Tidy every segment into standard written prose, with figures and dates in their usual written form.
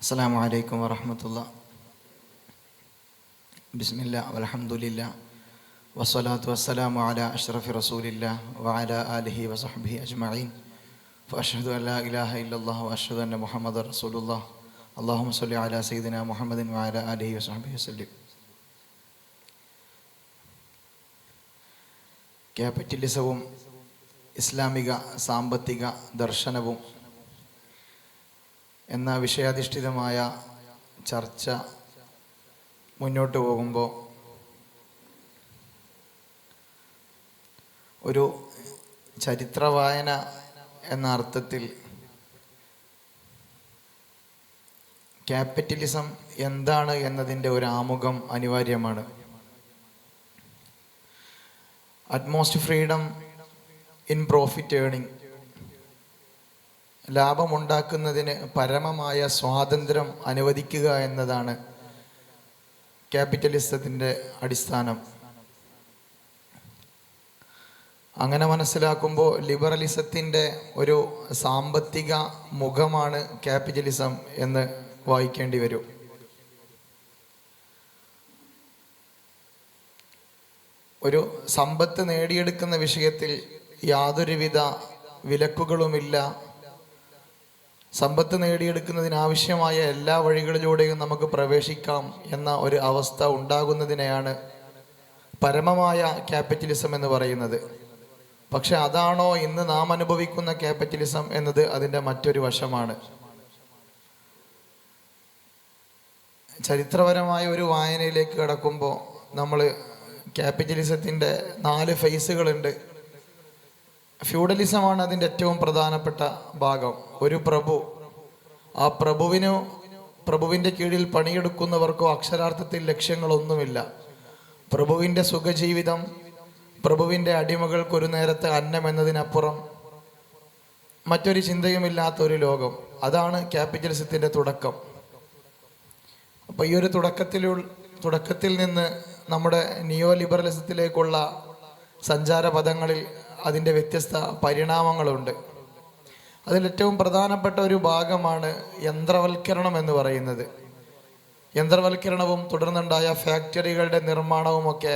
അസ്സലാമു അലൈക്കും വറഹ്മത്തുള്ളാഹി. ബിസ്മില്ലാഹ് വൽഹംദുലില്ലാഹ് വസ്സലാത്തു വസ്സലാമു അലാ അഷ്റഫി റസൂലില്ലാഹ് വഅലാ ആലിഹി വസഹ്ബിഹി അജ്മഈൻ. ഫഅഷ്ഹദു അൻ ലാ ഇലാഹ ഇല്ലല്ലാഹ് വഅഷ്ഹദു അന്ന മുഹമ്മദർ റസൂലുള്ളാഹ്. അല്ലാഹുമ്മ സ്വല്ലി അലാ സയ്യിദിനാ മുഹമ്മദിൻ വഅലാ ആലിഹി വസഹ്ബിഹി വസല്ലം. ക്യാപിറ്റലിസവും ഇസ്ലാമിക സാമ്പത്തിക ദർശനവും എന്ന വിഷയാധിഷ്ഠിതമായ ചർച്ച മുന്നോട്ട് പോകുമ്പോൾ ഒരു ചരിത്രവായന എന്ന അർത്ഥത്തിൽ ക്യാപിറ്റലിസം എന്താണ് എന്നതിൻ്റെ ഒരു ആമുഖം അനിവാര്യമാണ്. Utmost freedom in profit earning, ലാഭമുണ്ടാക്കുന്നതിന് പരമമായ സ്വാതന്ത്ര്യം അനുവദിക്കുക എന്നതാണ് ക്യാപിറ്റലിസത്തിൻ്റെ അടിസ്ഥാനം. അങ്ങനെ മനസ്സിലാക്കുമ്പോൾ ലിബറലിസത്തിൻ്റെ ഒരു സാമ്പത്തിക മുഖമാണ് ക്യാപിറ്റലിസം എന്ന് വായിക്കേണ്ടി വരും. ഒരു സമ്പത്ത് നേടിയെടുക്കുന്ന വിഷയത്തിൽ യാതൊരുവിധ വിലക്കുകളുമില്ല. സമ്പത്ത് നേടിയെടുക്കുന്നതിനാവശ്യമായ എല്ലാ വഴികളിലൂടെയും നമുക്ക് പ്രവേശിക്കാം എന്ന ഒരു അവസ്ഥ ഉണ്ടാകുന്നതിനെയാണ് പരമമായ ക്യാപിറ്റലിസം എന്ന് പറയുന്നത്. പക്ഷെ അതാണോ ഇന്ന് നാം അനുഭവിക്കുന്ന ക്യാപിറ്റലിസം എന്നത് അതിൻ്റെ മറ്റൊരു വശമാണ്. ചരിത്രപരമായ ഒരു വായനയിലേക്ക് കടക്കുമ്പോൾ നമ്മൾ ക്യാപിറ്റലിസത്തിൻ്റെ 4 ഫേസുകളുണ്ട്. ഫ്യൂഡലിസമാണ് അതിൻ്റെ ഏറ്റവും പ്രധാനപ്പെട്ട ഭാഗം. ഒരു പ്രഭു, ആ പ്രഭുവിൻ്റെ കീഴിൽ പണിയെടുക്കുന്നവർക്കോ അക്ഷരാർത്ഥത്തിൽ ലക്ഷ്യങ്ങളൊന്നുമില്ല. പ്രഭുവിൻ്റെ സുഖജീവിതം, പ്രഭുവിൻ്റെ അടിമകൾക്കൊരു നേരത്തെ അന്നം എന്നതിനപ്പുറം മറ്റൊരു ചിന്തയുമില്ലാത്തൊരു ലോകം. അതാണ് ക്യാപിറ്റലിസത്തിൻ്റെ തുടക്കം. അപ്പോൾ ഈ ഒരു തുടക്കത്തിൽ നിന്ന് നമ്മുടെ നിയോ ലിബറലിസത്തിലേക്കുള്ള സഞ്ചാരപഥങ്ങളിൽ അതിൻ്റെ വ്യത്യസ്ത പരിണാമങ്ങളുണ്ട്. അതിലേറ്റവും പ്രധാനപ്പെട്ട ഒരു ഭാഗമാണ് യന്ത്രവൽക്കരണം എന്ന് പറയുന്നത്. യന്ത്രവൽക്കരണവും തുടർന്നുണ്ടായ ഫാക്ടറികളുടെ നിർമ്മാണവുമൊക്കെ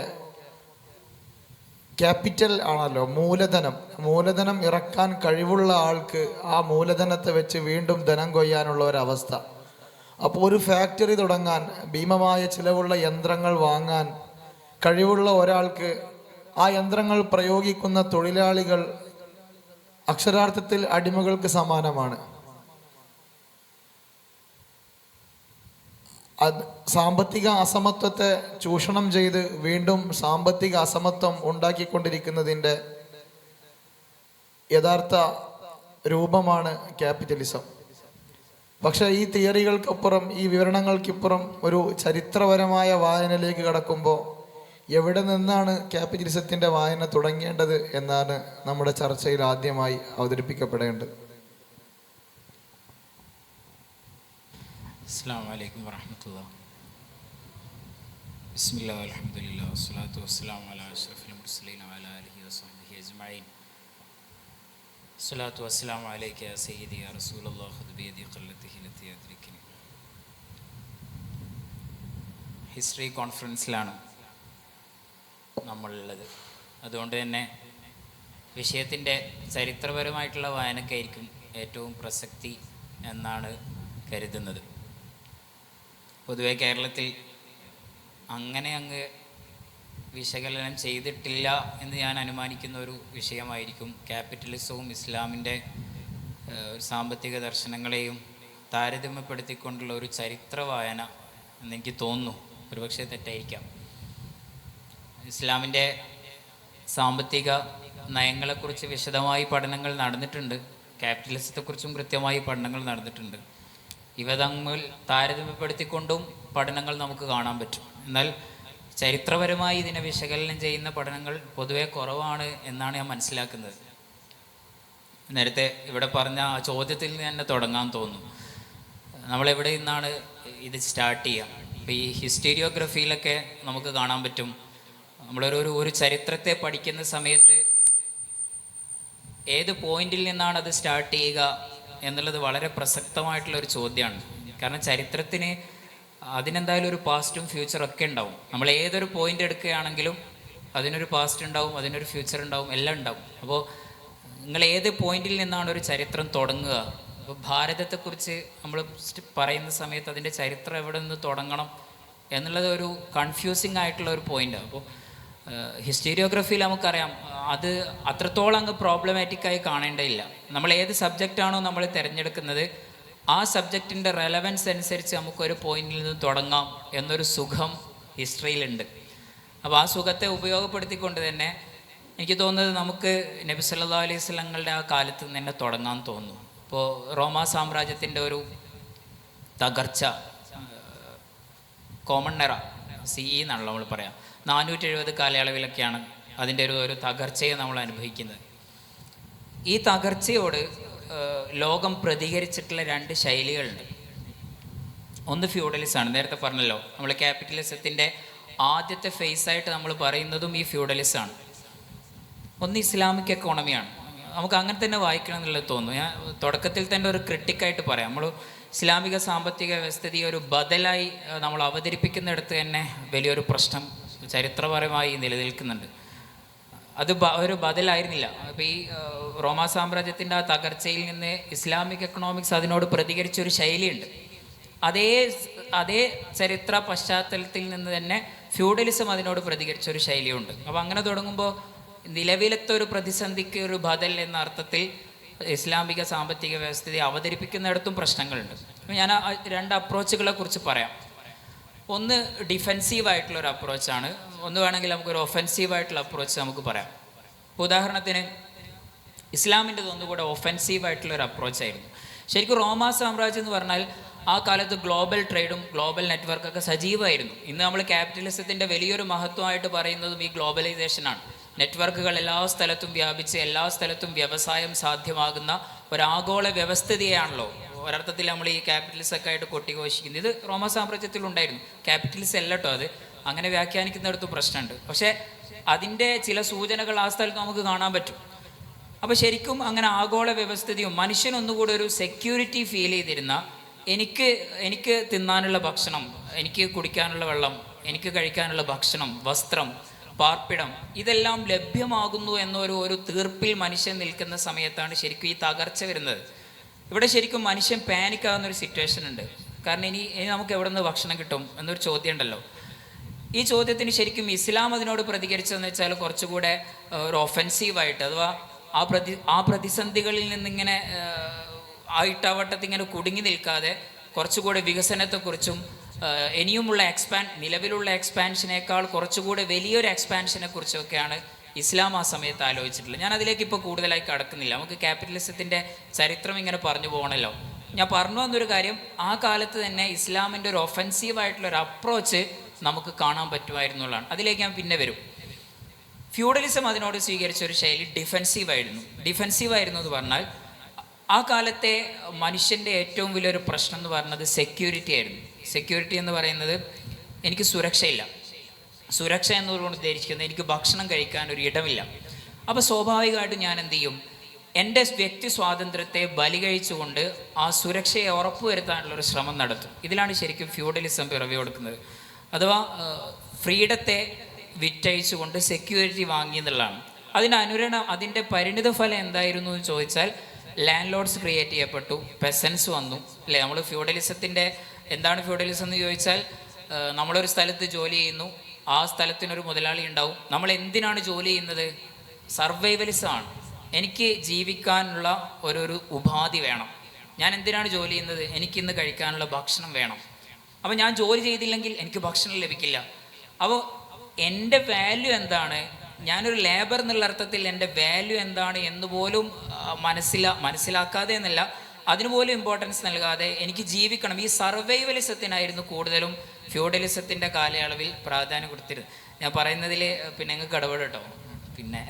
ക്യാപിറ്റൽ ആണല്ലോ, മൂലധനം ഇറക്കാൻ കഴിവുള്ള ആൾക്ക് ആ മൂലധനത്തെ വെച്ച് വീണ്ടും ധനം കൊയ്യാനുള്ള ഒരവസ്ഥ. അപ്പോൾ ഒരു ഫാക്ടറി തുടങ്ങാൻ, ഭീമമായ ചിലവുള്ള യന്ത്രങ്ങൾ വാങ്ങാൻ കഴിവുള്ള ഒരാൾക്ക് ആ യന്ത്രങ്ങൾ പ്രയോഗിക്കുന്ന തൊഴിലാളികൾ അക്ഷരാർത്ഥത്തിൽ അടിമകൾക്ക് സമാനമാണ്. സാമ്പത്തിക അസമത്വത്തെ ചൂഷണം ചെയ്ത് വീണ്ടും സാമ്പത്തിക അസമത്വം ഉണ്ടാക്കിക്കൊണ്ടിരിക്കുന്നതിൻ്റെ യഥാർത്ഥ രൂപമാണ് ക്യാപിറ്റലിസം. പക്ഷേ ഈ തിയറികൾക്കപ്പുറം, ഈ വിവരണങ്ങൾക്കിപ്പുറം ഒരു ചരിത്രപരമായ വായനയിലേക്ക് കടക്കുമ്പോൾ എവിടെ നിന്നാണ് ക്യാപിറ്റലിസത്തിൻ്റെ വായന തുടങ്ങേണ്ടത് എന്നാണ് നമ്മുടെ ചർച്ചയിൽ ആദ്യമായി അവതരിപ്പിക്കപ്പെടേണ്ടത്. അസ്സലാമു അലൈക്കും വറഹ്മത്തുള്ളാഹി. ബിസ്മില്ലാഹി വൽഹംദുലില്ലാഹി വസ്സലാത്തു വസ്സലാമു അലാ അഷ്റഫിൽ മുർസലീൻ വഅലാ ആലിഹി വസഹ്ബിഹി അജ്മഈൻ. സ്വലാത്തു വസ്സലാമു അലൈക യാ സയ്യിദി യാ റസൂലല്ലാഹ് ഖുദ് ബിയദി ഖല്ലതിഹി ലത്തി അദ്രികിനി. ഹിസ്റ്ററി കോൺഫറൻസിലാണ് നമ്മളുള്ളത്. അതുകൊണ്ട് തന്നെ വിഷയത്തിൻ്റെ ചരിത്രപരമായിട്ടുള്ള വായനക്കായിരിക്കും ഏറ്റവും പ്രസക്തി എന്നാണ് കരുതുന്നത്. പൊതുവെ കേരളത്തിൽ അങ്ങ് വിശകലനം ചെയ്തിട്ടില്ല എന്ന് ഞാൻ അനുമാനിക്കുന്ന ഒരു വിഷയമായിരിക്കും ക്യാപിറ്റലിസവും ഇസ്ലാമിൻ്റെ സാമ്പത്തിക ദർശനങ്ങളെയും താരതമ്യപ്പെടുത്തിക്കൊണ്ടുള്ള ഒരു ചരിത്ര വായന എന്നെനിക്ക് തോന്നുന്നു. ഒരുപക്ഷെ തെറ്റായിരിക്കാം. ഇസ്ലാമിൻ്റെ സാമ്പത്തിക നയങ്ങളെക്കുറിച്ച് വിശദമായി പഠനങ്ങൾ നടന്നിട്ടുണ്ട്. ക്യാപിറ്റലിസത്തെക്കുറിച്ചും കൃത്യമായി പഠനങ്ങൾ നടന്നിട്ടുണ്ട്. ഇവ തമ്മിൽ താരതമ്യപ്പെടുത്തിക്കൊണ്ടും പഠനങ്ങൾ നമുക്ക് കാണാൻ പറ്റും. എന്നാൽ ചരിത്രപരമായി ഇതിനെ വിശകലനം ചെയ്യുന്ന പഠനങ്ങൾ പൊതുവെ കുറവാണ് എന്നാണ് ഞാൻ മനസ്സിലാക്കുന്നത്. നേരത്തെ ഇവിടെ പറഞ്ഞ ആ ചോദ്യത്തിൽ നിന്ന് തന്നെ തുടങ്ങാൻ തോന്നുന്നു. നമ്മളെവിടെ നിന്നാണ് ഇത് സ്റ്റാർട്ട് ചെയ്യുക? ഇപ്പോൾ ഈ ഹിസ്റ്റീരിയോഗ്രഫിയിലൊക്കെ നമുക്ക് കാണാൻ പറ്റും. നമ്മളൊരു ചരിത്രത്തെ പഠിക്കുന്ന സമയത്ത് ഏത് പോയിന്റിൽ നിന്നാണ് അത് സ്റ്റാർട്ട് ചെയ്യുക എന്നുള്ളത് വളരെ പ്രസക്തമായിട്ടുള്ളൊരു ചോദ്യമാണ്. കാരണം ചരിത്രത്തിന് അതിനെന്തായാലും ഒരു പാസ്റ്റും ഫ്യൂച്ചറും ഒക്കെ ഉണ്ടാവും. നമ്മൾ ഏതൊരു പോയിന്റ് എടുക്കുകയാണെങ്കിലും അതിനൊരു പാസ്റ്റ് ഉണ്ടാവും, അതിനൊരു ഫ്യൂച്ചർ ഉണ്ടാവും, എല്ലാം ഉണ്ടാവും. അപ്പോൾ നിങ്ങൾ ഏത് പോയിന്റിൽ നിന്നാണ് ഒരു ചരിത്രം തുടങ്ങുക? അപ്പോൾ ഭാരതത്തെക്കുറിച്ച് നമ്മൾ പറയുന്ന സമയത്ത് അതിൻ്റെ ചരിത്രം എവിടെ നിന്ന് തുടങ്ങണം എന്നുള്ളത് ഒരു കൺഫ്യൂസിങ് ആയിട്ടുള്ള ഒരു പോയിൻ്റാണ്. അപ്പോൾ ഹിസ്റ്റീരിയോഗ്രഫിയിൽ നമുക്കറിയാം അത് അത്രത്തോളം അങ്ങ് പ്രോബ്ലമാറ്റിക്കായി കാണേണ്ടതില്ല. നമ്മൾ ഏത് സബ്ജക്റ്റാണോ നമ്മൾ തിരഞ്ഞെടുക്കുന്നത് ആ സബ്ജക്റ്റിൻ്റെ റെലവൻസ് അനുസരിച്ച് നമുക്കൊരു പോയിന്റിൽ നിന്ന് തുടങ്ങാം എന്നൊരു സുഖം ഹിസ്റ്ററിയിലുണ്ട്. അപ്പോൾ ആ സുഖത്തെ ഉപയോഗപ്പെടുത്തിക്കൊണ്ട് തന്നെ എനിക്ക് തോന്നുന്നത് നമുക്ക് നബി സല്ലല്ലാഹു അലൈഹി വസല്ലങ്ങളുടെ ആ കാലത്ത് നിന്ന് തന്നെ തുടങ്ങാൻ തോന്നുന്നു. ഇപ്പോൾ റോമാ സാമ്രാജ്യത്തിൻ്റെ ഒരു തകർച്ച, കോമൺ എറ CE എന്നാണല്ലോ നമ്മൾ പറയാം, 470 കാലയളവിലൊക്കെയാണ് അതിൻ്റെ ഒരു തകർച്ചയെ നമ്മൾ അനുഭവിക്കുന്നത്. ഈ തകർച്ചയോട് ലോകം പ്രതികരിച്ചിട്ടുള്ള 2 ശൈലികളുണ്ട്. ഒന്ന് ഫ്യൂഡലിസമാണ്, നേരത്തെ പറഞ്ഞല്ലോ, നമ്മൾ ക്യാപിറ്റലിസത്തിൻ്റെ ആദ്യത്തെ ഫേസായിട്ട് നമ്മൾ പറയുന്നതും ഈ ഫ്യൂഡലിസമാണ്. ഒന്ന് ഇസ്ലാമിക് എക്കോണമിയാണ്. നമുക്ക് അങ്ങനെ തന്നെ വായിക്കണം എന്നുള്ളത് തോന്നുന്നു. ഞാൻ തുടക്കത്തിൽ തന്നെ ഒരു ക്രിട്ടിക്കായിട്ട് പറയാം, നമ്മൾ ഇസ്ലാമിക സാമ്പത്തിക വ്യവസ്ഥിതി ഒരു ബദലായി നമ്മൾ അവതരിപ്പിക്കുന്നിടത്ത് തന്നെ വലിയൊരു പ്രശ്നം ചരിത്രപരമായി നിലനിൽക്കുന്നുണ്ട്. അത് ഒരു ബദലായിരുന്നില്ല. അപ്പോൾ ഈ റോമാ സാമ്രാജ്യത്തിൻ്റെ ആ തകർച്ചയിൽ നിന്ന് ഇസ്ലാമിക് എക്കണോമിക്സ് അതിനോട് പ്രതികരിച്ചൊരു ശൈലിയുണ്ട്. അതേ ചരിത്ര പശ്ചാത്തലത്തിൽ നിന്ന് തന്നെ ഫ്യൂഡലിസം അതിനോട് പ്രതികരിച്ചൊരു ശൈലിയുണ്ട്. അപ്പോൾ അങ്ങനെ തുടങ്ങുമ്പോൾ നിലവിലത്തെ ഒരു പ്രതിസന്ധിക്ക് ഒരു ബദൽ എന്ന അർത്ഥത്തിൽ ഇസ്ലാമിക സാമ്പത്തിക വ്യവസ്ഥിതി അവതരിപ്പിക്കുന്നിടത്തും പ്രശ്നങ്ങളുണ്ട്. ഞാൻ ആ 2 അപ്രോച്ചുകളെ കുറിച്ച് പറയാം. ഒന്ന് ഡിഫെൻസീവായിട്ടുള്ളൊരു അപ്രോച്ചാണ്, ഒന്ന് വേണമെങ്കിൽ നമുക്കൊരു ഒഫെൻസീവായിട്ടുള്ള അപ്രോച്ച് നമുക്ക് പറയാം. ഉദാഹരണത്തിന് ഇസ്ലാമിൻ്റെ ഒന്നുകൂടെ ഒഫെൻസീവായിട്ടുള്ളൊരു അപ്രോച്ചായിരുന്നു. ശരിക്കും റോമാ സാമ്രാജ്യം എന്ന് പറഞ്ഞാൽ ആ കാലത്ത് ഗ്ലോബൽ ട്രേഡും ഗ്ലോബൽ നെറ്റ്വർക്കൊക്കെ സജീവമായിരുന്നു. ഇന്ന് നമ്മൾ ക്യാപിറ്റലിസത്തിൻ്റെ വലിയൊരു മഹത്വമായിട്ട് പറയുന്നതും ഈ ഗ്ലോബലൈസേഷനാണ്. നെറ്റ്വർക്കുകൾ എല്ലാ സ്ഥലത്തും വ്യാപിച്ച് എല്ലാ സ്ഥലത്തും വ്യവസായം സാധ്യമാകുന്ന ഒരാഗോള വ്യവസ്ഥിതിയാണല്ലോ ഒരർത്ഥത്തിൽ നമ്മൾ ഈ ക്യാപിറ്റലിസമൊക്കെ ആയിട്ട് കൊട്ടിഘോഷിക്കുന്നത്. ഇത് റോമാ സാമ്രാജ്യത്തിലുണ്ടായിരുന്നു. ക്യാപിറ്റലിസം അല്ല കേട്ടോ, അത് അങ്ങനെ വ്യാഖ്യാനിക്കുന്നിടത്ത് പ്രശ്നമുണ്ട്. പക്ഷേ അതിൻ്റെ ചില സൂചനകൾ ആ സ്ഥലത്ത് നമുക്ക് കാണാൻ പറ്റും. അപ്പോൾ ശരിക്കും അങ്ങനെ ആഗോള വ്യവസ്ഥിതിയും മനുഷ്യനൊന്നുകൂടെ ഒരു സെക്യൂരിറ്റി ഫീൽ ചെയ്തിരുന്ന, എനിക്ക് തിന്നാനുള്ള ഭക്ഷണം, എനിക്ക് കുടിക്കാനുള്ള വെള്ളം, എനിക്ക് കഴിക്കാനുള്ള ഭക്ഷണം, വസ്ത്രം, പാർപ്പിടം, ഇതെല്ലാം ലഭ്യമാകുന്നു എന്നൊരു തീർപ്പിൽ മനുഷ്യൻ നിൽക്കുന്ന സമയത്താണ് ശരിക്കും ഈ തകർച്ച വരുന്നത്. ഇവിടെ ശരിക്കും മനുഷ്യൻ പാനിക്കാവുന്നൊരു സിറ്റുവേഷൻ ഉണ്ട്. കാരണം ഇനി നമുക്ക് എവിടെ നിന്ന് ഭക്ഷണം കിട്ടും എന്നൊരു ചോദ്യം ഉണ്ടല്ലോ. ഈ ചോദ്യത്തിന് ശരിക്കും ഇസ്ലാം അതിനോട് പ്രതികരിച്ചതെന്ന് വെച്ചാൽ കുറച്ചുകൂടെ ഒരു ഒഫെൻസീവായിട്ട്, അഥവാ ആ പ്രതിസന്ധികളിൽ നിന്നിങ്ങനെ ഇട്ടാവട്ടത്തിങ്ങനെ കുടുങ്ങി നിൽക്കാതെ കുറച്ചുകൂടെ വികസനത്തെക്കുറിച്ചും ഇനിയുമുള്ള നിലവിലുള്ള എക്സ്പാൻഷനേക്കാൾ കുറച്ചുകൂടെ വലിയൊരു എക്സ്പാൻഷനെ കുറിച്ചൊക്കെയാണ് ഇസ്ലാം ആ സമയത്ത് ആലോചിച്ചിട്ടുള്ളത്. ഞാൻ അതിലേക്ക് ഇപ്പോൾ കൂടുതലായി കടക്കുന്നില്ല. നമുക്ക് ക്യാപിറ്റലിസത്തിൻ്റെ ചരിത്രം ഇങ്ങനെ പറഞ്ഞു പോകണമല്ലോ. ഞാൻ പറഞ്ഞു വന്നൊരു കാര്യം, ആ കാലത്ത് തന്നെ ഇസ്ലാമിൻ്റെ ഒരു ഒഫെൻസീവായിട്ടുള്ളൊരു അപ്രോച്ച് നമുക്ക് കാണാൻ പറ്റുമായിരുന്നുള്ളതാണ്. അതിലേക്ക് ഞാൻ പിന്നെ വരും. ഫ്യൂഡലിസം അതിനോട് സ്വീകരിച്ച ഒരു ശൈലി ഡിഫെൻസീവായിരുന്നു എന്ന് പറഞ്ഞാൽ ആ കാലത്തെ മനുഷ്യൻ്റെ ഏറ്റവും വലിയൊരു പ്രശ്നം എന്ന് പറയുന്നത് സെക്യൂരിറ്റി ആയിരുന്നു. സെക്യൂരിറ്റി എന്ന് പറയുന്നത് എനിക്ക് സുരക്ഷയില്ല. സുരക്ഷ എന്നതുകൊണ്ട് ഉദ്ദേശിക്കുന്നത് എനിക്ക് ഭക്ഷണം കഴിക്കാൻ ഒരു ഇടമില്ല. അപ്പോൾ സ്വാഭാവികമായിട്ടും ഞാൻ എന്ത് ചെയ്യും? എൻ്റെ വ്യക്തി സ്വാതന്ത്ര്യത്തെ ബലി കഴിച്ചുകൊണ്ട് ആ സുരക്ഷയെ ഉറപ്പുവരുത്താനുള്ളൊരു ശ്രമം നടത്തും. ഇതിലാണ് ശരിക്കും ഫ്യൂഡലിസം പിറവി കൊടുക്കുന്നത്. അഥവാ ഫ്രീഡത്തെ വിറ്റഴിച്ചുകൊണ്ട് സെക്യൂരിറ്റി വാങ്ങി എന്നുള്ളതാണ്. അതിൻ്റെ പരിണിത ഫലം എന്തായിരുന്നു എന്ന് ചോദിച്ചാൽ ലാൻഡ് ലോഡ്സ് ക്രിയേറ്റ് ചെയ്യപ്പെട്ടു, പെസൻസ് വന്നു, അല്ലേ? നമ്മൾ ഫ്യൂഡലിസത്തിൻ്റെ എന്താണ് ഫ്യൂഡലിസം എന്ന് ചോദിച്ചാൽ നമ്മളൊരു സ്ഥലത്ത് ജോലി ചെയ്യുന്നു, ആ സ്ഥലത്തിനൊരു മുതലാളി ഉണ്ടാവും. നമ്മൾ എന്തിനാണ് ജോലി ചെയ്യുന്നത്? സർവൈവലിസമാണ്. എനിക്ക് ജീവിക്കാനുള്ള ഒരു ഉപാധി വേണം. ഞാൻ എന്തിനാണ് ജോലി ചെയ്യുന്നത്? എനിക്കിന്ന് കഴിക്കാനുള്ള ഭക്ഷണം വേണം. അപ്പോൾ ഞാൻ ജോലി ചെയ്തില്ലെങ്കിൽ എനിക്ക് ഭക്ഷണം ലഭിക്കില്ല. അപ്പോൾ എൻ്റെ വാല്യൂ എന്താണ്? ഞാനൊരു ലേബർ എന്നുള്ള അർത്ഥത്തിൽ എൻ്റെ വാല്യൂ എന്താണ് എന്ന് പോലും മനസ്സിലാക്കാതെ എന്നല്ല, അതിനുപോലും ഇമ്പോർട്ടൻസ് നൽകാതെ എനിക്ക് ജീവിക്കണം. ഈ സർവൈവലിസത്തിനായിരുന്നു കൂടുതലും ഫ്യൂഡലിസത്തിൻ്റെ കാലയളവിൽ പ്രാധാന്യം കൊടുത്തിരുന്നത്. ഞാൻ പറയുന്നതിൽ പിന്നെ നിങ്ങൾക്ക് ഇടപെടും കേട്ടോ. പിന്നെ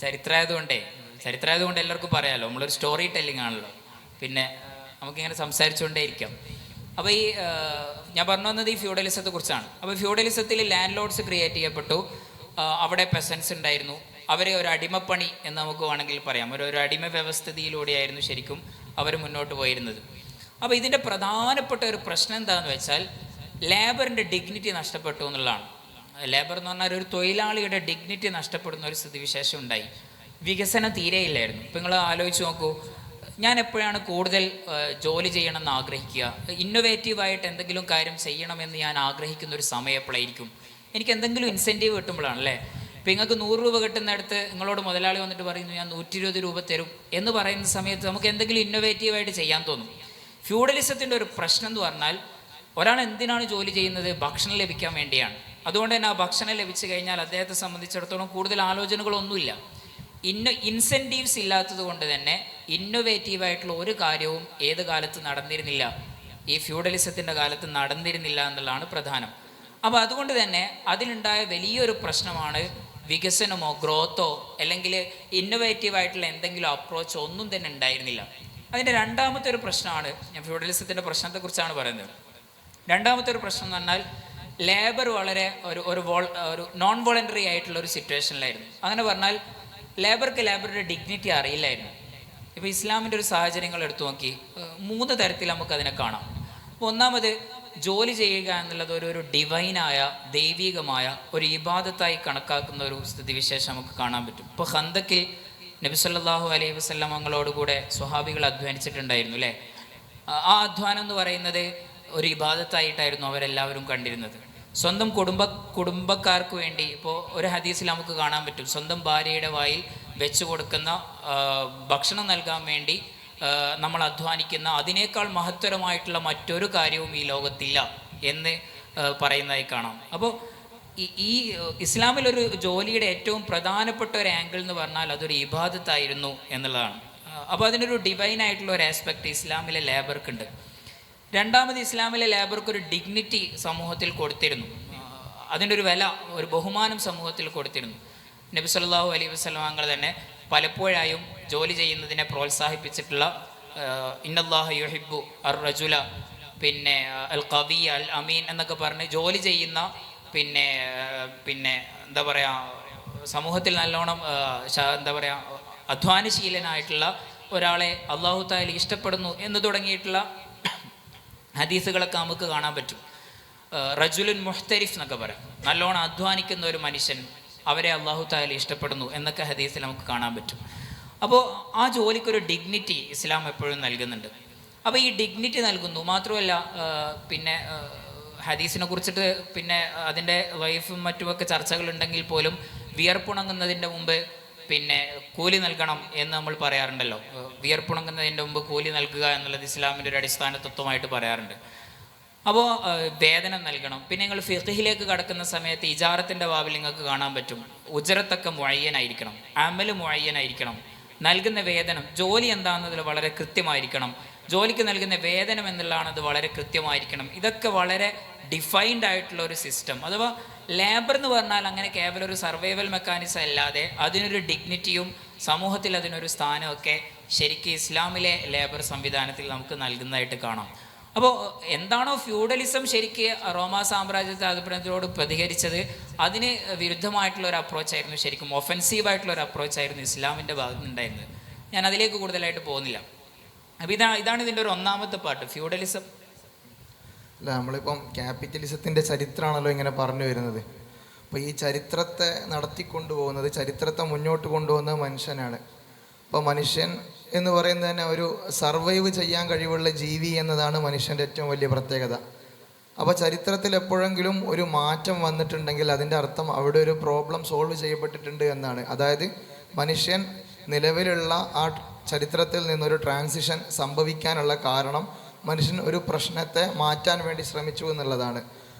ചരിത്രമായതുകൊണ്ട് എല്ലാവർക്കും പറയാമല്ലോ, നമ്മളൊരു സ്റ്റോറി ടെല്ലിംഗ് ആണല്ലോ. പിന്നെ നമുക്കിങ്ങനെ സംസാരിച്ചുകൊണ്ടേ ഇരിക്കാം. അപ്പോൾ ഞാൻ പറഞ്ഞു വന്നത് ഈ ഫ്യൂഡലിസത്തെ കുറിച്ചാണ്. അപ്പോൾ ഫ്യൂഡലിസത്തിൽ ലാൻഡ് ലോഡ്സ് ക്രിയേറ്റ് ചെയ്യപ്പെട്ടു, അവിടെ പെസൻസ് ഉണ്ടായിരുന്നു. അവരെ ഒരു അടിമപ്പണി എന്ന് നമുക്ക് വേണമെങ്കിൽ പറയാം. ഒരു അടിമ വ്യവസ്ഥിതിയിലൂടെയായിരുന്നു ശരിക്കും അവർ മുന്നോട്ട് പോയിരുന്നത്. അപ്പോൾ ഇതിൻ്റെ പ്രധാനപ്പെട്ട ഒരു പ്രശ്നം എന്താണെന്ന് വെച്ചാൽ ലേബറിൻ്റെ ഡിഗ്നിറ്റി നഷ്ടപ്പെട്ടു എന്നുള്ളതാണ്. ലേബർ എന്ന് പറഞ്ഞാൽ ഒരു തൊഴിലാളിയുടെ ഡിഗ്നിറ്റി നഷ്ടപ്പെടുന്ന ഒരു സ്ഥിതിവിശേഷം ഉണ്ടായി. വികസനം തീരെയില്ലായിരുന്നു. ഇപ്പം നിങ്ങൾ ആലോചിച്ച് നോക്കൂ, ഞാൻ എപ്പോഴാണ് കൂടുതൽ ജോലി ചെയ്യണമെന്ന് ആഗ്രഹിക്കുക, ഇന്നൊവേറ്റീവായിട്ട് എന്തെങ്കിലും കാര്യം ചെയ്യണമെന്ന് ഞാൻ ആഗ്രഹിക്കുന്ന ഒരു സമയം എപ്പോഴായിരിക്കും? എനിക്ക് എന്തെങ്കിലും ഇൻസെൻറ്റീവ് കിട്ടുമ്പോഴാണ് അല്ലേ. ഇപ്പം നിങ്ങൾക്ക് 100 രൂപ കിട്ടുന്നിടത്ത് നിങ്ങളോട് മുതലാളി വന്നിട്ട് പറയുന്നു ഞാൻ 120 രൂപ തരും എന്ന് പറയുന്ന സമയത്ത് നമുക്ക് എന്തെങ്കിലും ഇന്നൊവേറ്റീവായിട്ട് ചെയ്യാൻ തോന്നും. ഫ്യൂഡലിസത്തിൻ്റെ ഒരു പ്രശ്നം എന്ന് പറഞ്ഞാൽ ഒരാൾ എന്തിനാണ് ജോലി ചെയ്യുന്നത്? ഭക്ഷണം ലഭിക്കാൻ വേണ്ടിയാണ്. അതുകൊണ്ട് തന്നെ ആ ഭക്ഷണം ലഭിച്ചു കഴിഞ്ഞാൽ അദ്ദേഹത്തെ സംബന്ധിച്ചിടത്തോളം കൂടുതൽ ആലോചനകളൊന്നുമില്ല. ഇൻസെൻറ്റീവ്സ് ഇല്ലാത്തത് കൊണ്ട് തന്നെ ഇന്നൊവേറ്റീവായിട്ടുള്ള ഒരു കാര്യവും ഏത് കാലത്ത് നടന്നിരുന്നില്ല, ഈ ഫ്യൂഡലിസത്തിൻ്റെ കാലത്ത് നടന്നിരുന്നില്ല എന്നുള്ളതാണ് പ്രധാനം. അപ്പോൾ അതുകൊണ്ട് തന്നെ അതിലുണ്ടായ വലിയൊരു പ്രശ്നമാണ് വികസനമോ ഗ്രോത്തോ അല്ലെങ്കിൽ ഇന്നൊവേറ്റീവായിട്ടുള്ള എന്തെങ്കിലും അപ്രോച്ചോ ഒന്നും തന്നെ ഉണ്ടായിരുന്നില്ല. അതിൻ്റെ രണ്ടാമത്തെ ഒരു പ്രശ്നമാണ്, ഞാൻ ഫ്യൂഡലിസത്തിൻ്റെ പ്രശ്നത്തെക്കുറിച്ചാണ് പറയുന്നത്. രണ്ടാമത്തെ ഒരു പ്രശ്നം എന്ന് പറഞ്ഞാൽ ലേബർ വളരെ ഒരു നോൺ വോളണ്ടറി ആയിട്ടുള്ള ഒരു സിറ്റുവേഷനിലായിരുന്നു. അങ്ങനെ പറഞ്ഞാൽ ലേബർക്ക് ലേബറുടെ ഡിഗ്നിറ്റി അറിയില്ലായിരുന്നു. ഇപ്പോൾ ഇസ്ലാമിൻ്റെ ഒരു സാഹചര്യങ്ങൾ എടുത്തു നോക്കി 3 തരത്തിൽ നമുക്കതിനെ കാണാം. അപ്പോൾ ഒന്നാമത്, ജോലി ചെയ്യുക എന്നുള്ളത് ഒരു ഡിവൈനായ ദൈവികമായ ഒരു ഇബാദത്തായി കണക്കാക്കുന്ന ഒരു സ്ഥിതിവിശേഷം നമുക്ക് കാണാൻ പറ്റും. ഇപ്പോൾ ഖന്തക്കിൽ നബി സല്ലല്ലാഹു അലൈഹി വസല്ലം കൂടെ സ്വഹാബികൾ അധ്വാനിച്ചിട്ടുണ്ടായിരുന്നു അല്ലേ. ആ അധ്വാനം എന്ന് പറയുന്നത് ഒരു ഇബാദത്തായിട്ടായിരുന്നു അവരെല്ലാവരും കണ്ടിരുന്നത്. സ്വന്തം കുടുംബക്കാർക്ക് വേണ്ടി ഇപ്പോൾ ഒരു ഹദീസിൽ നമുക്ക് കാണാൻ പറ്റും, സ്വന്തം ഭാര്യയുടെ വായിൽ വെച്ചു കൊടുക്കുന്ന ഭക്ഷണം നൽകാൻ വേണ്ടി നമ്മൾ അധ്വാനിക്കുന്ന അതിനേക്കാൾ മഹത്തരമായിട്ടുള്ള മറ്റൊരു കാര്യവും ഈ ലോകത്തില്ല എന്ന് പറയുന്നതായി കാണാം. അപ്പോൾ ഈ ഇസ്ലാമിലൊരു ജോലിയുടെ ഏറ്റവും പ്രധാനപ്പെട്ട ഒരു ആംഗിൾ എന്ന് പറഞ്ഞാൽ അതൊരു ഇബാദത്തായിരുന്നു എന്നുള്ളതാണ്. അപ്പോൾ അതിനൊരു ഡിവൈനായിട്ടുള്ള ഒരു ആസ്പെക്റ്റ് ഇസ്ലാമിലെ ലേബർക്കുണ്ട്. രണ്ടാമത്, ഇസ്ലാമിലെ ലേബർക്ക് ഒരു ഡിഗ്നിറ്റി സമൂഹത്തിൽ കൊടുത്തിരുന്നു. അതിൻ്റെ ഒരു വില, ഒരു ബഹുമാനം സമൂഹത്തിൽ കൊടുത്തിരുന്നു. നബി സല്ലല്ലാഹു അലൈഹി വസല്ലം തന്നെ പലപ്പോഴായും ജോലി ചെയ്യുന്നതിനെ പ്രോത്സാഹിപ്പിച്ചിട്ടുള്ള ഇന്നല്ലാഹ യുഹിബ്ബു അർ റജുല, പിന്നെ അൽ ഖവി അൽ അമീൻ എന്നൊക്കെ പറഞ്ഞ് ജോലി ചെയ്യുന്ന പിന്നെ എന്താ പറയുക, സമൂഹത്തിൽ നല്ലോണം എന്താ പറയുക അധ്വാനശീലനായിട്ടുള്ള ഒരാളെ അല്ലാഹു തആല ഇഷ്ടപ്പെടുന്നു എന്ന് തുടങ്ങിയിട്ടുള്ള ഹദീസുകളൊക്കെ നമുക്ക് കാണാൻ പറ്റും. റജുലുൻ മുഹ്തരിഫ് എന്നൊക്കെ പറയാം, നല്ലോണം അധ്വാനിക്കുന്ന ഒരു മനുഷ്യൻ, അവരെ അല്ലാഹു തആല ഇഷ്ടപ്പെടുന്നു എന്നൊക്കെ ഹദീസിൽ നമുക്ക് കാണാൻ പറ്റും. അപ്പോൾ ആ ജോലിക്കൊരു ഡിഗ്നിറ്റി ഇസ്ലാം എപ്പോഴും നൽകുന്നുണ്ട്. അപ്പോൾ ഈ ഡിഗ്നിറ്റി നൽകുന്നു മാത്രമല്ല, പിന്നെ ഹദീസിനെ കുറിച്ചിട്ട് പിന്നെ അതിൻ്റെ വൈഫും മറ്റുമൊക്കെ ചർച്ചകളുണ്ടെങ്കിൽ പോലും വിയർപ്പുണങ്ങുന്നതിൻ്റെ മുമ്പ് പിന്നെ കൂലി നൽകണം എന്ന് നമ്മൾ പറയാറുണ്ടല്ലോ. വിയർപ്പുണങ്ങുന്നതിൻ്റെ മുമ്പ് കൂലി നൽകുക എന്നുള്ളത് ഇസ്ലാമിൻ്റെ ഒരു അടിസ്ഥാന തത്വമായിട്ട് പറയാറുണ്ട്. അപ്പോൾ വേതനം നൽകണം. പിന്നെ നിങ്ങൾ ഫിഖ്ഹിലേക്ക് കടക്കുന്ന സമയത്ത് ഇജാറത്തിൻ്റെ ബാബിൽ നിങ്ങൾക്ക് കാണാൻ പറ്റും, ഉജറത്തൊക്കെ മുഅയ്യനായിരിക്കണം, അമല് മുഅയ്യനായിരിക്കണം, നൽകുന്ന വേതനം ജോലി എന്താണെന്നതിൽ വളരെ കൃത്യമായിരിക്കണം, ജോലിക്ക് നൽകുന്ന വേതനം എന്നുള്ളതാണ് അത് വളരെ കൃത്യമായിരിക്കണം. ഇതൊക്കെ വളരെ ഡിഫൈൻഡ് ആയിട്ടുള്ള ഒരു സിസ്റ്റം. അഥവാ ലേബർ എന്ന് പറഞ്ഞാൽ അങ്ങനെ കേവലം ഒരു സർവൈവൽ മെക്കാനിസം അല്ലാതെ അതിനൊരു ഡിഗ്നിറ്റിയും സമൂഹത്തിൽ അതിനൊരു സ്ഥാനമൊക്കെ ശരിക്കും ഇസ്ലാമിലെ ലേബർ സംവിധാനത്തിൽ നമുക്ക് നൽകുന്നതായിട്ട് കാണാം. അപ്പോൾ എന്താണോ ഫ്യൂഡലിസം ശരിക്ക് റോമാ സാമ്രാജ്യത്തെ അധിപത്യത്തോട് പ്രതികരിച്ചത്, അതിന് വിരുദ്ധമായിട്ടുള്ള ഒരു അപ്രോച്ചായിരുന്നു, ശരിക്കും ഒഫൻസീവായിട്ടുള്ള ഒരു അപ്രോച്ചായിരുന്നു ഇസ്ലാമിൻ്റെ ഭാഗത്ത് ഉണ്ടായിരുന്നത്. ഞാൻ അതിലേക്ക് കൂടുതലായിട്ട് പോകുന്നില്ല. അപ്പോൾ ഇതാണ് ഇതിൻ്റെ ഒരു ഒന്നാമത്തെ പാർട്ട്, ഫ്യൂഡലിസം. അല്ല, നമ്മളിപ്പം ക്യാപിറ്റലിസത്തിൻ്റെ ചരിത്രമാണല്ലോ ഇങ്ങനെ പറഞ്ഞു വരുന്നത്. അപ്പോൾ ഈ ചരിത്രത്തെ നടത്തിക്കൊണ്ടുപോകുന്നത്, ചരിത്രത്തെ മുന്നോട്ട് കൊണ്ടുപോകുന്നത് മനുഷ്യനാണ്. അപ്പോൾ മനുഷ്യൻ എന്ന് പറയുന്നത് തന്നെ ഒരു സർവൈവ് ചെയ്യാൻ കഴിവുള്ള ജീവി എന്നതാണ് മനുഷ്യൻ്റെ ഏറ്റവും വലിയ പ്രത്യേകത. അപ്പോൾ ചരിത്രത്തിൽ എപ്പോഴെങ്കിലും ഒരു മാറ്റം വന്നിട്ടുണ്ടെങ്കിൽ അതിൻ്റെ അർത്ഥം അവിടെ ഒരു പ്രോബ്ലം സോൾവ് ചെയ്യപ്പെട്ടിട്ടുണ്ട് എന്നാണ്. അതായത് മനുഷ്യൻ നിലവിലുള്ള ആ ചരിത്രത്തിൽ നിന്നൊരു ട്രാൻസിഷൻ സംഭവിക്കാനുള്ള കാരണം മനുഷ്യൻ ഒരു പ്രശ്നത്തെ മാറ്റാൻ വേണ്ടി ശ്രമിച്ചു എന്നുള്ളതാണ്.